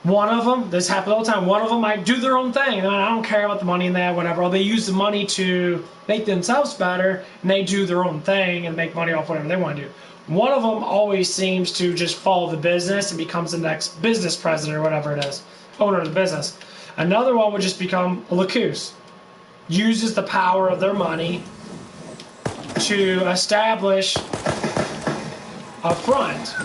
One of them, this happens all the time, one of them might do their own thing. And I don't care about the money and that, whatever. Or they use the money to make themselves better, and they do their own thing and make money off whatever they want to do. One of them always seems to just follow the business and becomes the next business president or whatever it is, owner of the business. Another one would just become a lacuse. Uses the power of their money to establish a front.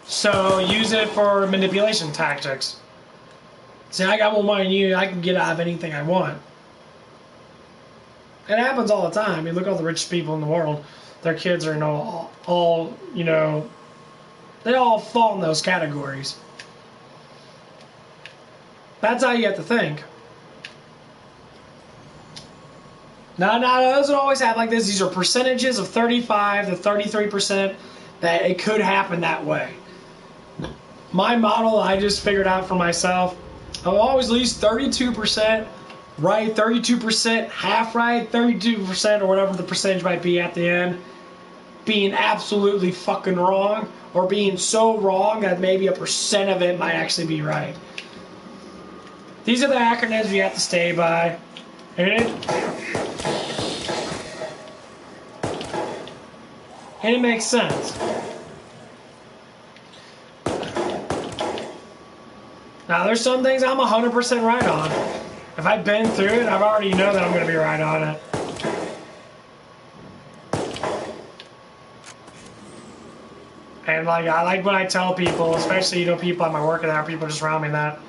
So use it for manipulation tactics. See, I got more money than you, I can get out of anything I want. It happens all the time. I mean, look at all the rich people in the world. Their kids are, you know, all, you know, they all fall in those categories. That's how you have to think. Now, it doesn't always happen like this. These are percentages of 35 to 33% that it could happen that way. My model, I just figured out for myself, I'll always lose 32% right, 32% half right, 32% or whatever the percentage might be at the end, being absolutely fucking wrong, or being so wrong that maybe 1% of it might actually be right. These are the acronyms you have to stay by. And it makes sense. Now, there's some things I'm 100% right on. If I've been through it, I've already know that I'm going to be right on it. And like, I like when I tell people, especially, you know, people at my work and that, people just around me, that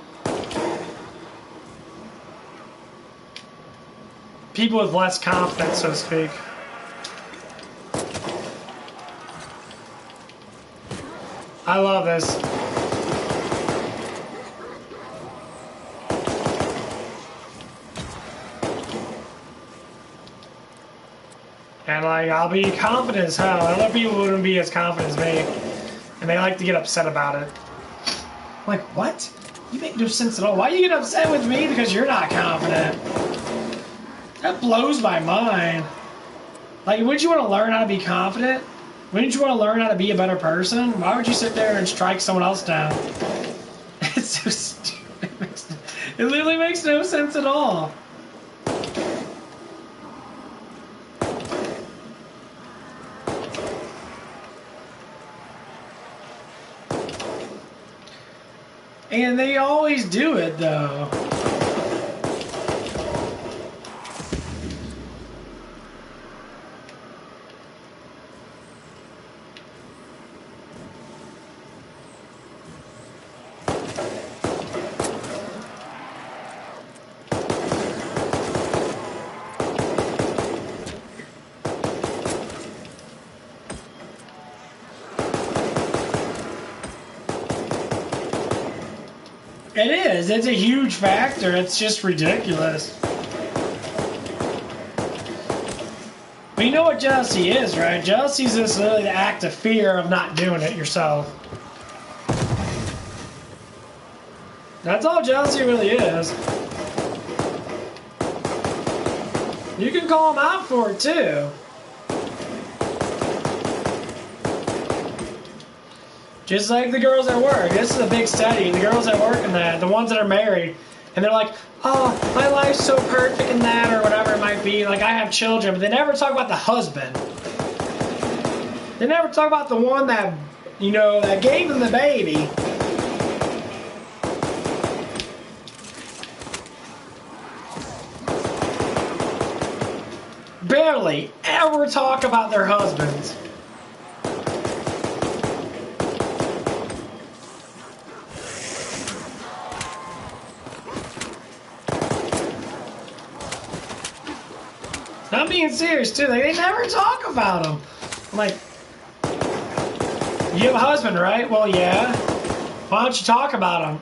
people with less confidence, so to speak. I love this. And like, I'll be confident as hell. Other people wouldn't be as confident as me. And they like to get upset about it. I'm like, what? You make no sense at all. Why do you get upset with me? Because you're not confident. That blows my mind. Like, wouldn't you want to learn how to be confident? Wouldn't you want to learn how to be a better person? Why would you sit there and strike someone else down? It's so stupid. It literally makes no sense at all. And they always do it, though. It is. It's a huge factor. It's just ridiculous. But you know what jealousy is, right? Jealousy is this really the act of fear of not doing it yourself. That's all jealousy really is. You can call them out for it too. Just like the girls at work. This is a big study. The girls at work and that, the ones that are married, and they're like, oh, my life's so perfect in that, or whatever it might be. Like, I have children, but they never talk about the husband. They never talk about the one that, you know, that gave them the baby. Barely ever talk about their husbands. I'm being serious too. They never talk about them. I'm like, you have a husband, right? Well, yeah. Why don't you talk about them?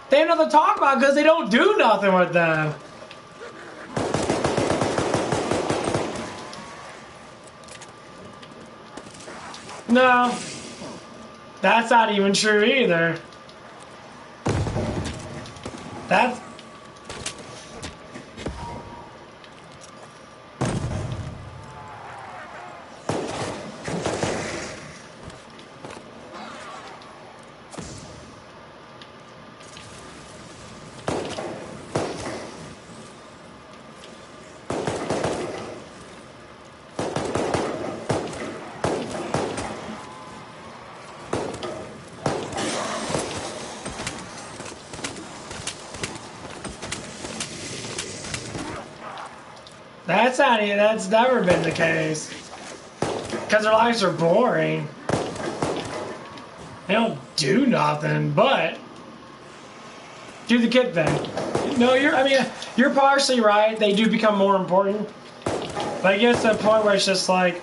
They have nothing to talk about because they don't do nothing with them. No, that's not even true either. That's... That's never been the case. Because their lives are boring. They don't do nothing but do the kid thing. No, you're partially right. They do become more important. But I guess to the point where it's just like,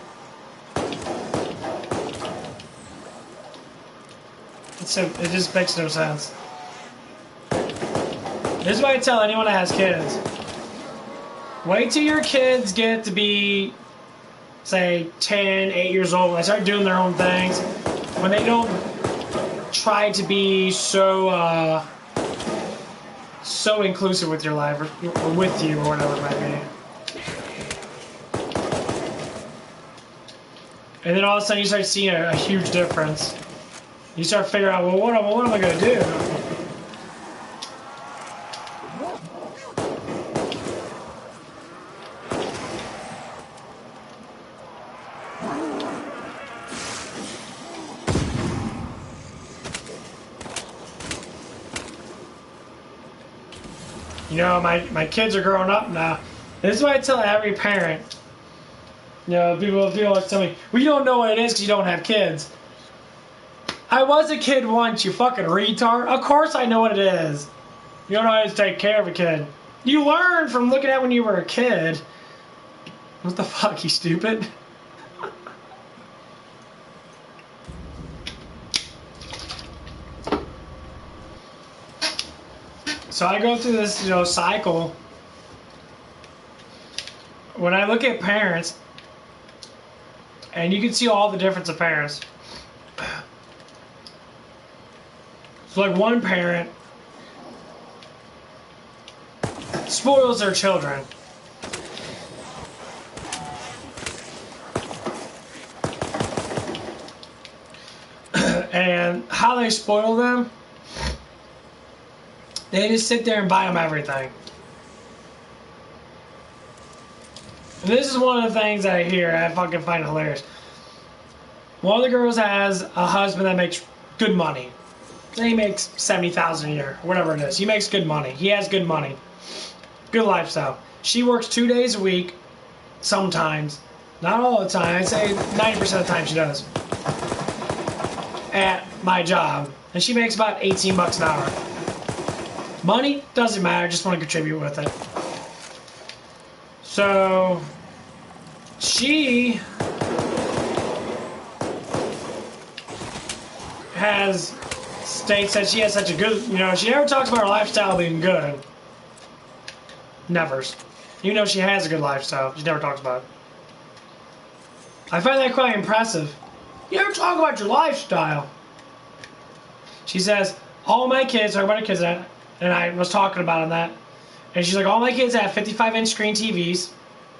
it just makes no sense. This is why I tell anyone that has kids. Wait till your kids get to be, say, 10, 8 years old. They start doing their own things. When they don't try to be so inclusive with your life, or with you, or whatever it might be. And then all of a sudden you start seeing a huge difference. You start figuring out, well, what am I going to do? You know, my kids are growing up now. This is what I tell every parent. You know, people always tell me, well, you don't know what it is because you don't have kids. I was a kid once, you fucking retard. Of course I know what it is. You don't know how to take care of a kid. You learn from looking at when you were a kid. What the fuck, you stupid? So I go through this, cycle. When I look at parents, and you can see all the difference of parents. So like one parent spoils their children. And how they spoil them, they just sit there and buy them everything. And this is one of the things that I hear, I fucking find hilarious. One of the girls has a husband that makes good money. He makes $70,000 a year, whatever it is. He makes good money. He has good money. Good lifestyle. She works 2 days a week, sometimes. Not all the time. I'd say 90% of the time she does. At my job. And she makes about 18 bucks an hour. Money doesn't matter. I just want to contribute with it. So, she has states that she has such a good, she never talks about her lifestyle being good. Never. Even though she has a good lifestyle, she never talks about it. I find that quite impressive. You ever talk about your lifestyle? She says, all my kids, talking about her kids, and I was talking about that. And she's like, all my kids have 55-inch screen TVs.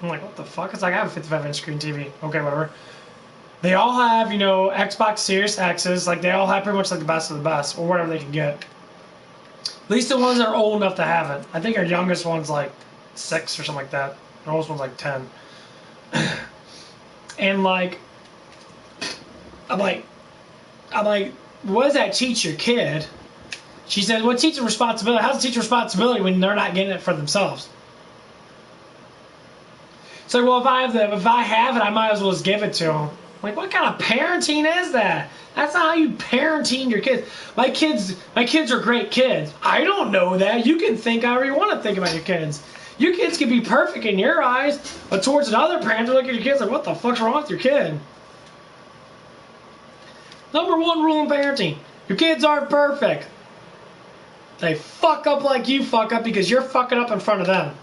I'm like, what the fuck? It's like, I have a 55-inch screen TV. Okay, whatever. They all have, Xbox Series X's. Like, they all have pretty much like the best of the best, or whatever they can get. At least the ones that are old enough to have it. I think our youngest one's like 6 or something like that. Our oldest one's like 10. And like, I'm like, what does that teach your kid? She said, well, teach them responsibility. How does it teach responsibility when they're not getting it for themselves? So, well, if I have it, I might as well just give it to them. Like, what kind of parenting is that? That's not how you parenting your kids. My kids are great kids. I don't know that. You can think however you want to think about your kids. Your kids can be perfect in your eyes, but towards another parent, you look at your kids like, what the fuck's wrong with your kid? Number one rule in parenting: your kids aren't perfect. They fuck up like you fuck up because you're fucking up in front of them.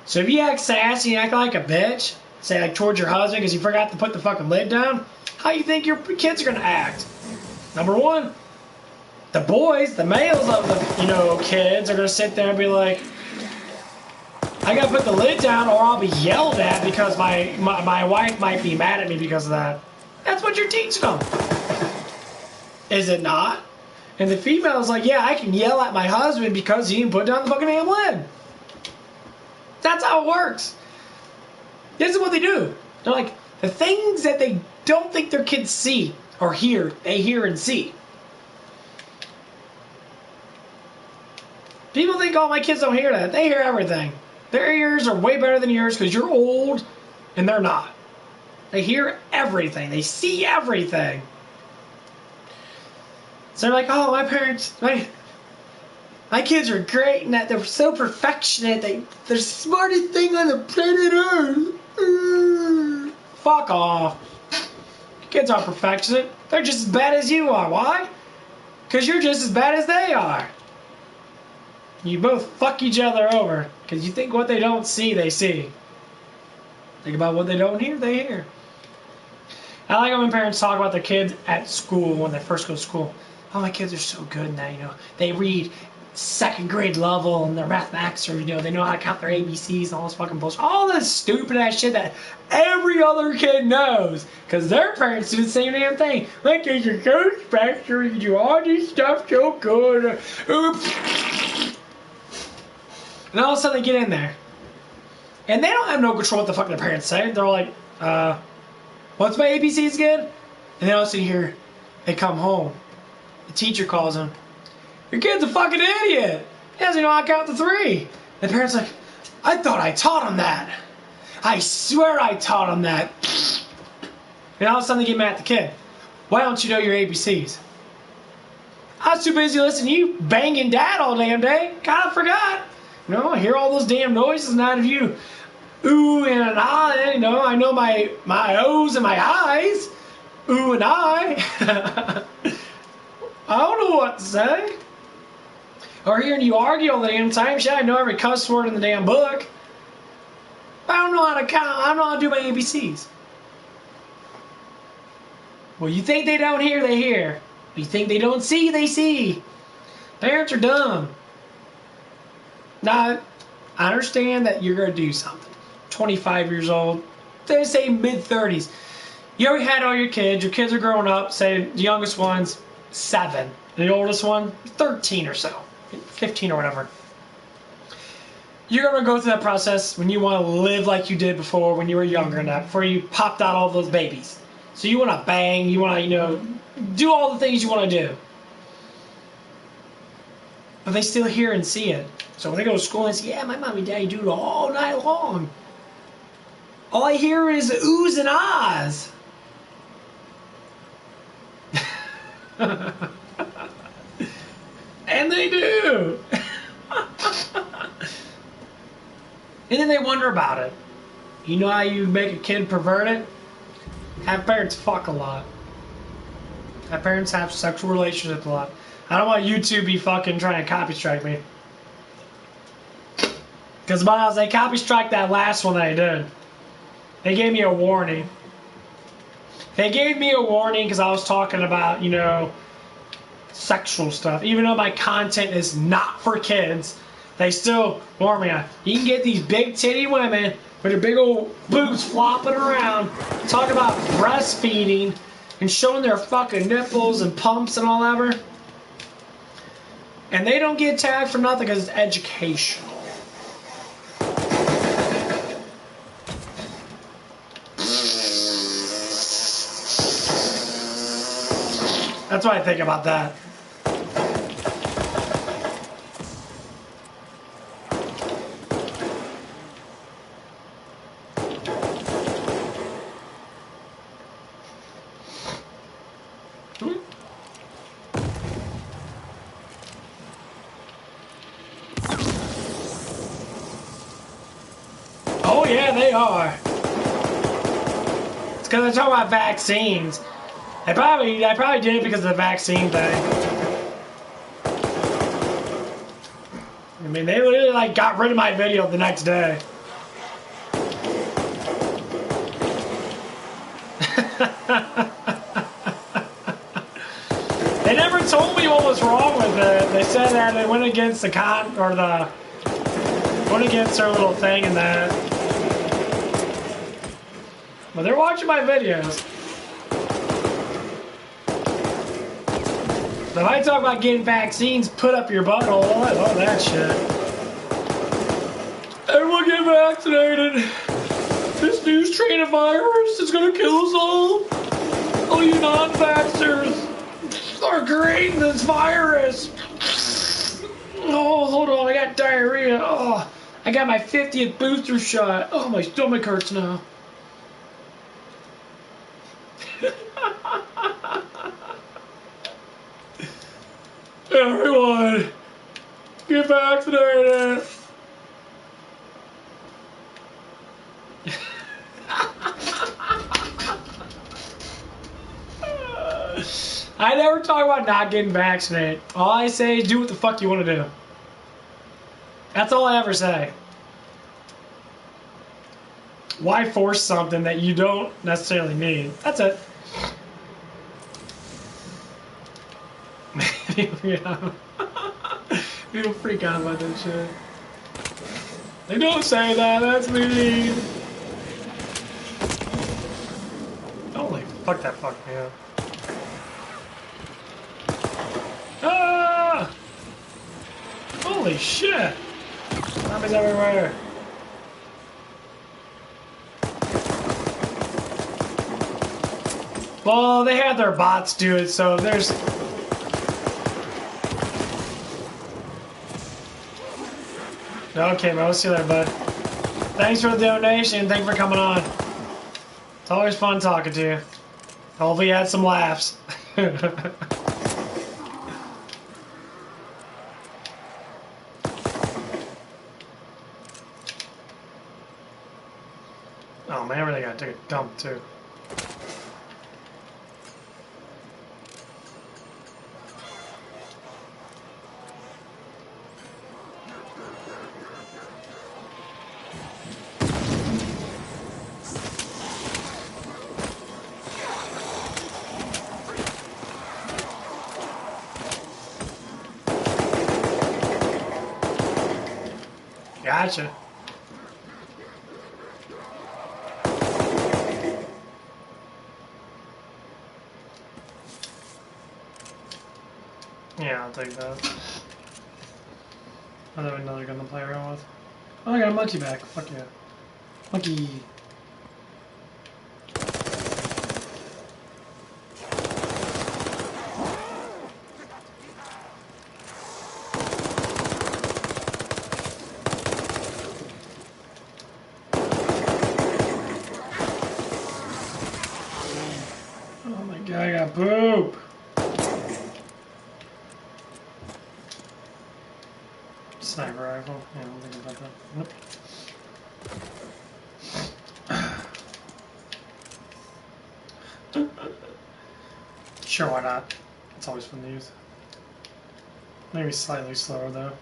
So if you act sassy and act like a bitch, say like towards your husband because you forgot to put the fucking lid down, how you think your kids are gonna act? Number one, the boys, the males of the kids are gonna sit there and be like, I gotta put the lid down or I'll be yelled at because my wife might be mad at me because of that. That's what you're teaching them. Is it not? And the female's like, yeah, I can yell at my husband because he didn't put down the fucking damn lid. That's how it works. This is what they do. They're like, the things that they don't think their kids see or hear, they hear and see. People think, oh, my kids don't hear that. They hear everything. Their ears are way better than yours because you're old and they're not. They hear everything. They see everything. So they're like, oh, my kids are great and that they're so perfectionist. They're the smartest thing on the planet Earth. Fuck off. Your kids aren't perfectionist. They're just as bad as you are. Why? Because you're just as bad as they are. You both fuck each other over because you think what they don't see, they see. Think about what they don't hear, they hear. I like when parents talk about their kids at school when they first go to school. Oh, my kids are so good now, They read 2nd grade level and their mathematics are, they know how to count their ABCs and all this fucking bullshit. All this stupid ass shit that every other kid knows. Because their parents do the same damn thing. My kids are so special, you do all this stuff so good. Oops. And all of a sudden they get in there. And they don't have no control what the fuck their parents say. They're like, what's my ABCs again? And then all of a sudden you hear, they come home. The teacher calls him. Your kid's a fucking idiot. He doesn't know how to count to 3. The parent's like, I thought I taught him that. I swear I taught him that. And all of a sudden they get mad at the kid. Why don't you know your ABCs? I was too busy listening to you banging dad all damn day. Kinda forgot. I hear all those damn noises out of you. Ooh and an I, I know my O's and my I's. Ooh and I. I don't know what to say. Or hearing you argue all the damn time. Shit, I know every cuss word in the damn book. I don't know how to count. I don't know how to do my ABCs. Well, you think they don't hear, they hear. You think they don't see, they see. Parents are dumb. Now, I understand that you're going to do something. 25 years old. They say mid-30s. You already had all your kids are growing up, say the youngest one's 7, the oldest one 13 or so, 15 or whatever. You're going to go through that process when you want to live like you did before when you were younger and that, before you popped out all those babies. So you want to bang, you want to, do all the things you want to do. But they still hear and see it. So when they go to school and say, yeah, my mommy and daddy do it all night long. All I hear is oohs and ahs. And they do. And then they wonder about it. You know how you make a kid perverted? Have parents fuck a lot. Have parents have sexual relationships a lot. I don't want YouTube be fucking trying to copy strike me. Because Miles, they copy strike that last one that I did. They gave me a warning. They gave me a warning because I was talking about, sexual stuff. Even though my content is not for kids, they still warn me. You can get these big titty women with their big old boobs flopping around, talking about breastfeeding and showing their fucking nipples and pumps and all that. And they don't get tagged for nothing because it's educational. That's what I think about that. Oh yeah, they are. It's because they're talking about vaccines. I probably did it because of the vaccine thing. I mean, they literally got rid of my video the next day. They never told me what was wrong with it. They said that it went against went against their little thing and that. But they're watching my videos. So if I talk about getting vaccines, put up your butthole. I love that shit. Everyone get vaccinated. This new strain of virus is gonna kill us all. All you non-vaxxers are creating this virus. Oh, hold on, I got diarrhea. Oh, I got my 50th booster shot. Oh, my stomach hurts now. Everyone, get vaccinated. I never talk about not getting vaccinated. All I say is do what the fuck you want to do. That's all I ever say. Why force something that you don't necessarily need? That's it. Yeah. People freak out about that shit. They don't say that, that's mean. Holy fuck, that fucked me up. Ah! Holy shit! Zombies everywhere. Well, they had their bots do it, so there's... Okay, man, we'll see you later, bud. Thanks for the donation. Thanks for coming on. It's always fun talking to you. Hopefully you had some laughs. Oh man, I really gotta take a dump too. Gotcha. Yeah, I'll take that. I have another gun to play around with. Oh, I got a monkey back. Fuck yeah. Monkey. Oh my god, I got poop. Sniper rifle. Yeah, I don't think about that. Nope. Sure, why not? It's always fun to use. Maybe slightly slower though.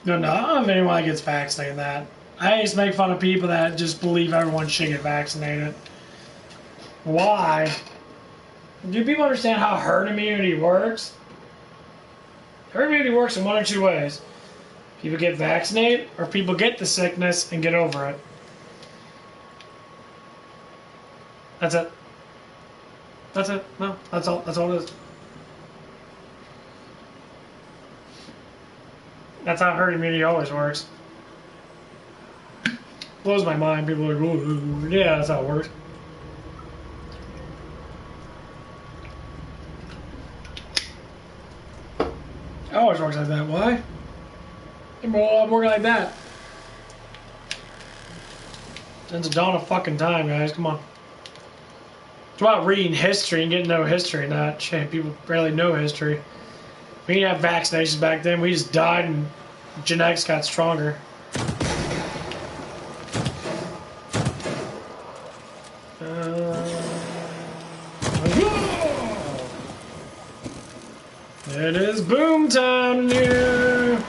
No, I don't know if anyone gets vaccinated that. I used to make fun of people that just believe everyone should get vaccinated. Why? Do people understand how herd immunity works? Herd immunity works in one or two ways. People get vaccinated, or people get the sickness and get over it. That's it. That's it. No, that's all. That's all it is. That's how herd immunity always works. Blows my mind. People are like, "Ooh, yeah, that's how it works." It always works like that. Why? Well, I'm working like that. Since the dawn of fucking time, guys. Come on. It's about reading history and getting to know history, not shit. People barely know history. We didn't have vaccinations back then. We just died and genetics got stronger. It is Boomtown here.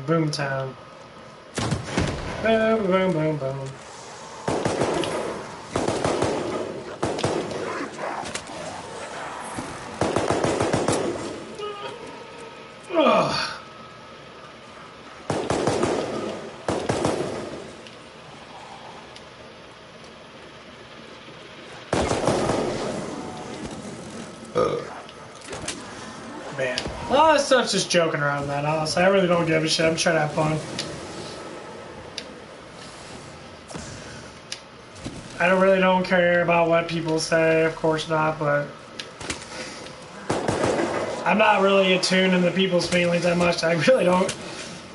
Boomtown. Boom, boom, boom, boom. Ugh. Man, a lot of stuff's just joking around that, honestly. I really don't give a shit. I'm trying to have fun. I really don't care about what people say, of course not, but I'm not really attuned into people's feelings that much. I really don't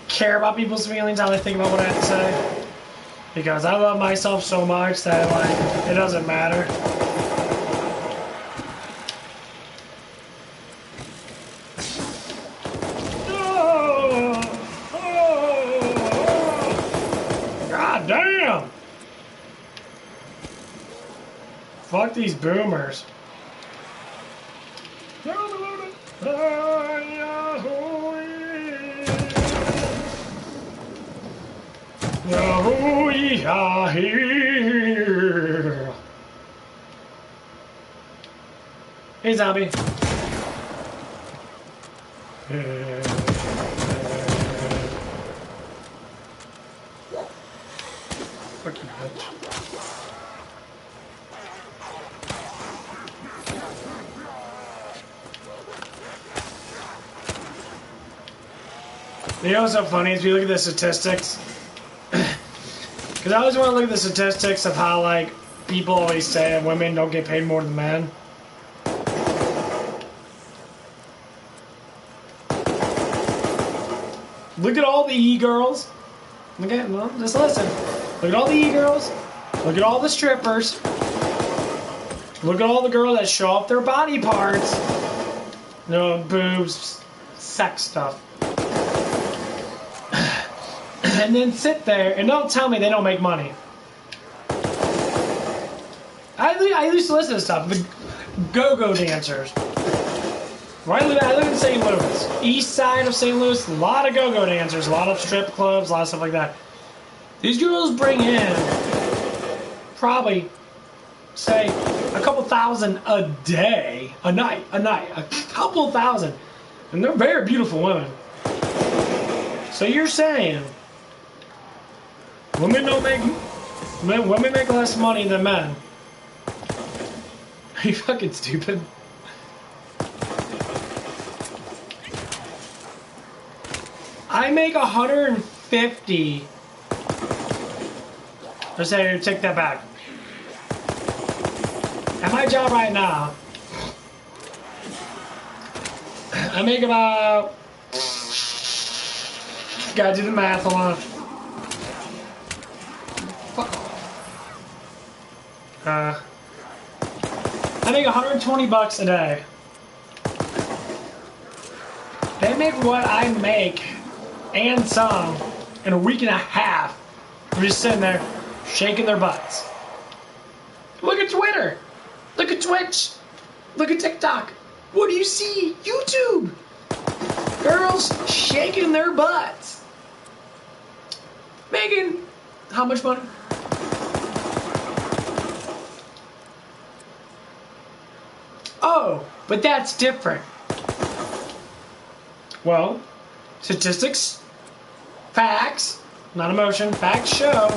care about people's feelings, how they think about what I have to say. Because I love myself so much that, like, it doesn't matter. God damn! Fuck these boomers. Hey, zombie. Fuck you, bitch. You know what's so funny is if you look at the statistics, because I always want to look at the statistics of how, like, people always say that women don't get paid more than men. Look at all the e-girls. Look at, well, just listen. Look at all the e-girls. Look at all the strippers. Look at all the girls that show off their body parts. You know, boobs, sex stuff. And then sit there and don't tell me they don't make money. I used to listen to stuff. The go-go dancers. Right, I live in St. Louis. East side of St. Louis, a lot of go-go dancers, a lot of strip clubs, a lot of stuff like that. These girls bring in probably, say, a couple thousand a day, a night, a couple thousand. And they're very beautiful women. So you're saying women make less money than men. Are you fucking stupid? I make 150. Let's say take that back. At my job right now, I make about, gotta do the math on. I make 120 bucks a day. They make what I make and some in a week and a half. They're just sitting there shaking their butts. Look at Twitter. Look at Twitch. Look at TikTok. What do you see? YouTube. Girls shaking their butts. Making how much money? Oh, but that's different. Well, statistics, facts, not emotion, facts show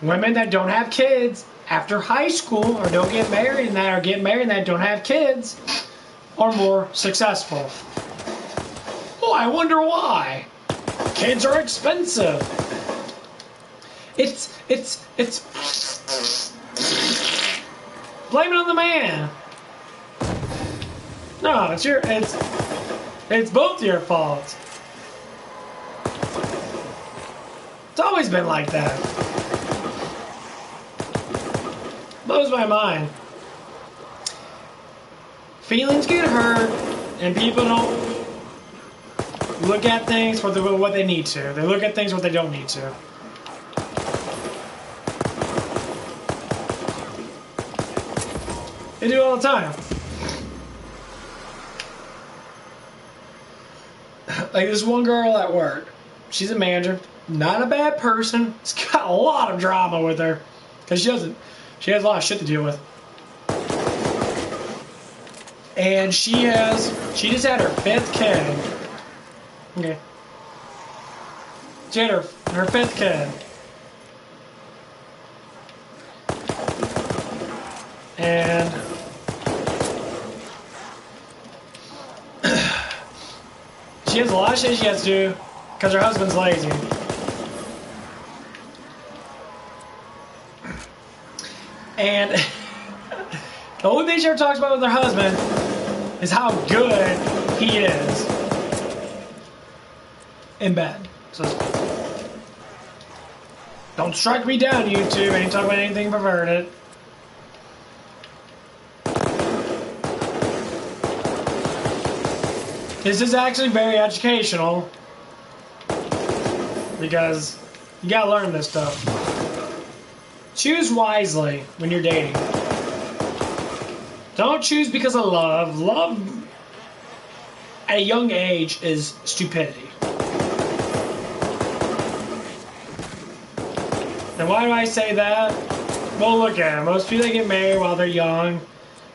women that don't have kids after high school or don't get married and that are getting married and that don't have kids are more successful. Oh, I wonder why. Kids are expensive. It's blame it on the man. No, it's both your fault. It's always been like that. Blows my mind. Feelings get hurt, and people don't look at things for what they need to. They look at things what they don't need to. They do it all the time. Like this one girl at work. She's a manager. Not a bad person. It's got a lot of drama with her. Because she has a lot of shit to deal with. And she just had her 5th kid. Okay. She had her 5th kid. And she has a lot of shit she has to do because her husband's lazy. And the only thing she ever talks about with her husband is how good he is in bed. So don't strike me down, you two. Ain't talking about anything perverted. This is actually very educational because you gotta learn this stuff. Choose wisely when you're dating. Don't choose because of love. Love at a young age is stupidity. And why do I say that? Well, look at it. Most people that get married while they're young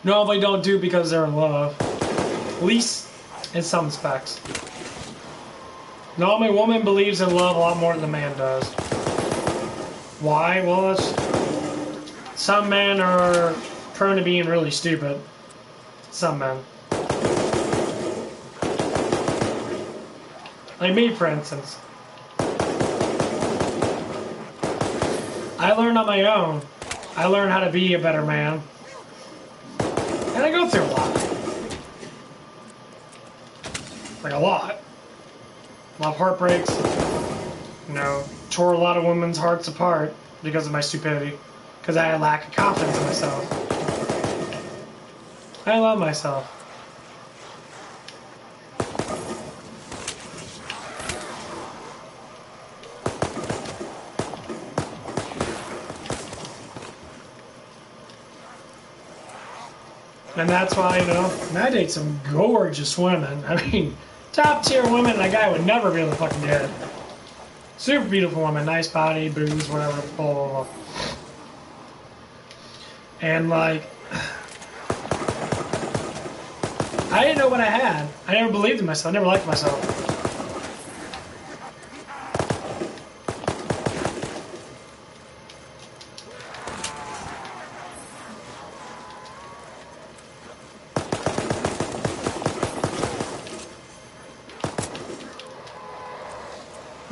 normally don't do it because they're in love. At least in some respects. Normally, a woman believes in love a lot more than a man does. Why? Well, some men are prone to being really stupid. Some men. Like me, for instance. I learned on my own. I learned how to be a better man. And I go through a lot. Like a lot. A lot of heartbreaks. You know, tore a lot of women's hearts apart because of my stupidity. Because I had a lack of confidence in myself. I love myself. And that's why, you know, I date some gorgeous women. I mean, top tier women a guy would never be able to fucking get. Super beautiful woman, nice body, boobs, whatever, blah, blah, blah. And like, I didn't know what I had. I never believed in myself. I never liked myself.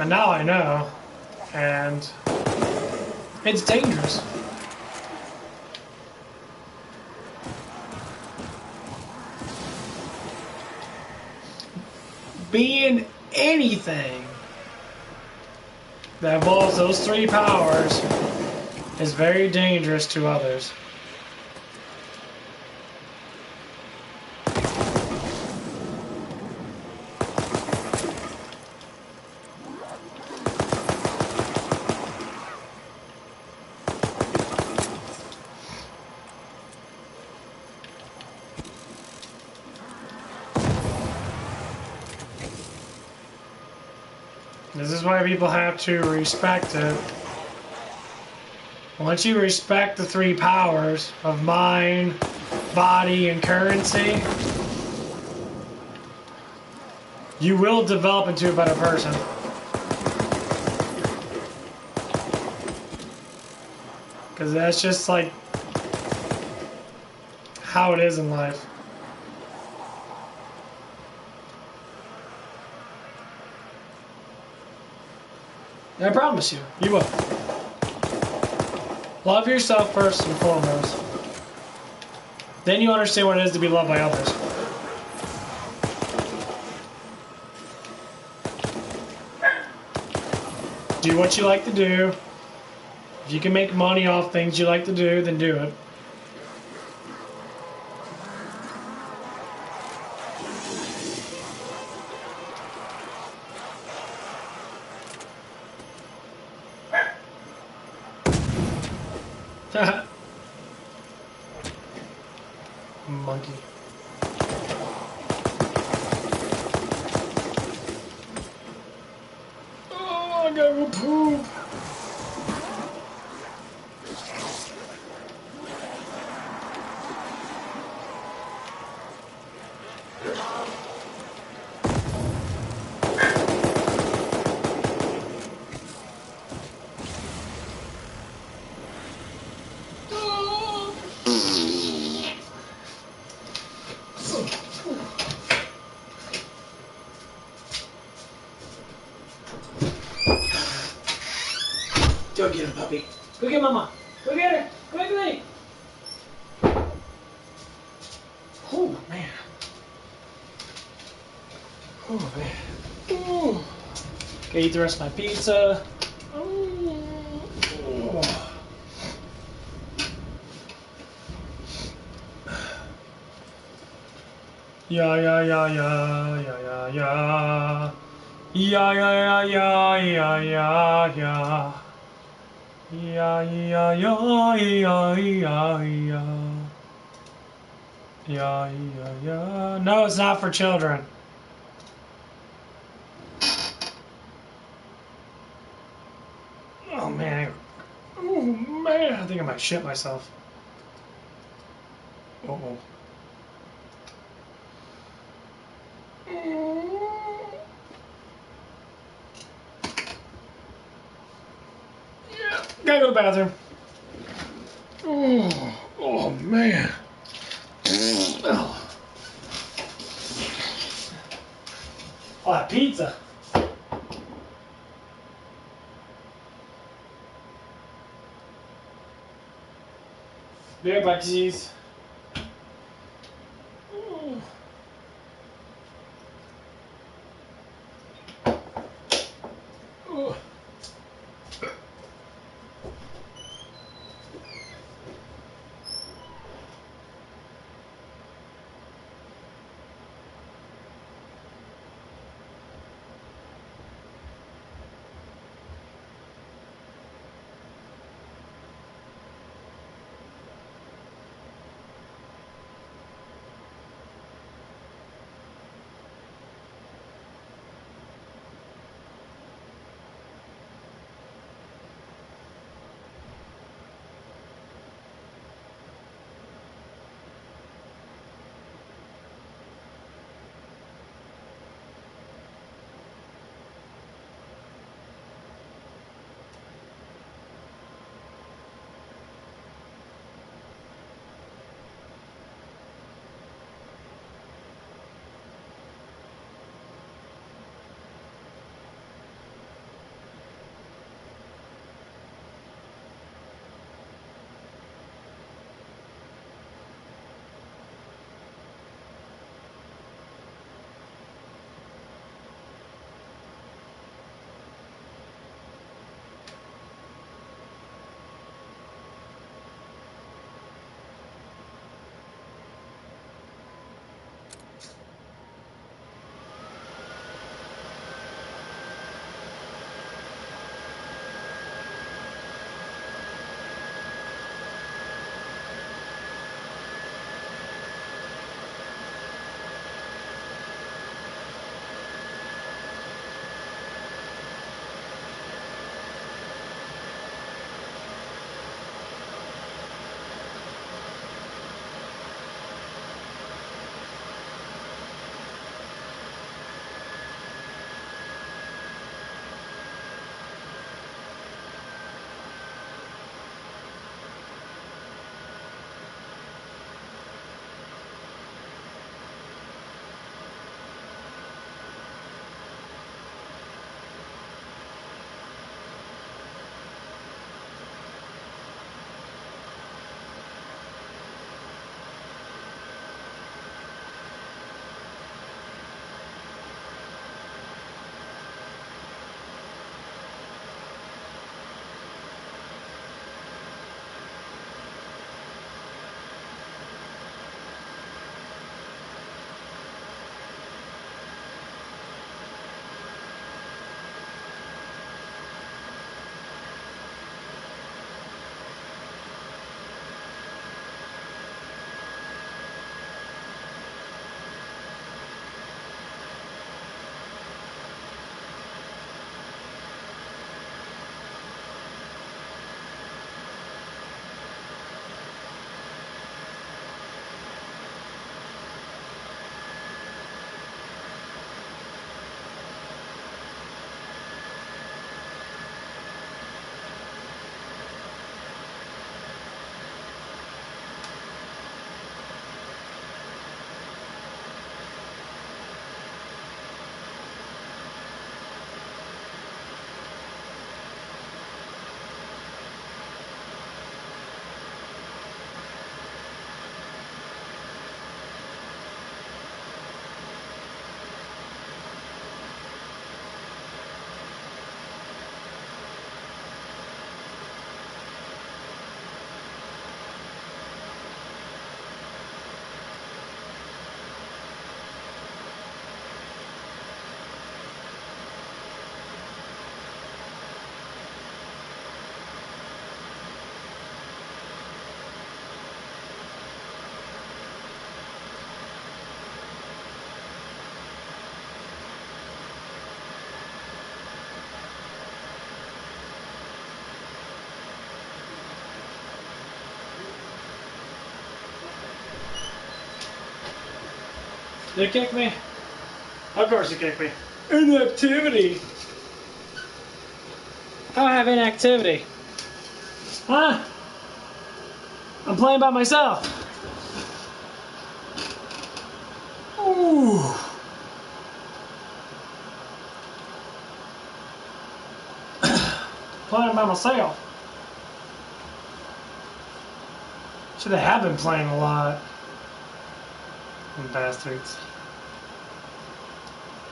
And now I know. And it's dangerous. Being anything that involves those three powers is very dangerous to others. This is why people have to respect it. Once you respect the three powers of mind, body, and currency, you will develop into a better person. Because that's just like how it is in life. I promise you, you will. Love yourself first and foremost. Then you understand what it is to be loved by others. Do what you like to do. If you can make money off things you like to do, then do it. Monkey. Oh, I gotta go poop. Go get him, puppy. Go get Mama. Go get her. Quickly. Oh, man. Oh, man. Oh. Okay, eat the rest of my pizza. Oh. Yeah, yeah, yeah, yeah, yeah, yeah, yeah. Yeah, yeah, yeah, yeah, yeah, yeah. Yeah, yeah, yeah, yeah, yeah, yeah. Yeah, yeah, yeah. No, it's not for children. Oh, man. Oh, man. I think I might shit myself. Uh-oh. Yeah, gotta go to the bathroom. Oh man. Oh, that pizza. Be right back, cheese. Did it kick me? Of course it kicked me. Inactivity. I have inactivity. Huh? I'm playing by myself. Ooh. Playing by myself. Should have been playing a lot. Them bastards.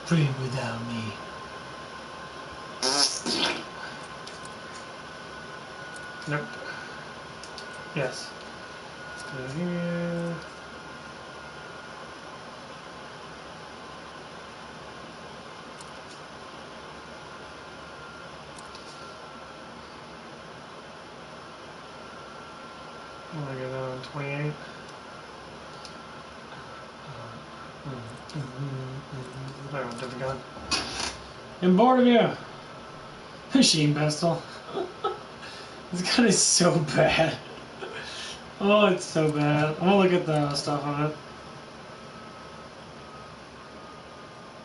Playing without me. Nope. Yes. Let's go here. I'm gonna go down 28. I went to the gun. I'm bored of you. Machine pistol. This gun is so bad. Oh, it's so bad. I'm gonna look at the stuff on it.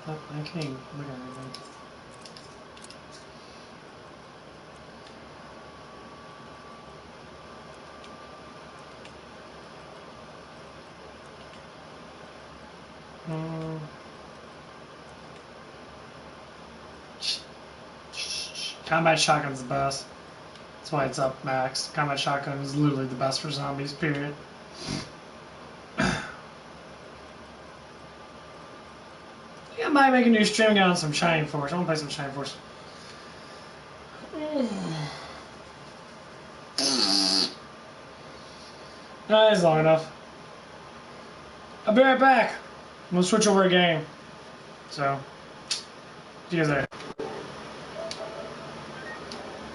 Oh, I can't even look at anything. Combat shotgun's the best. That's why it's up max. Combat shotgun is literally the best for zombies, period. I think I might make a new stream again on some Shining Force. I want to play some Shining Force. That is long enough. I'll be right back. I'm gonna switch over a game. So, see you guys later.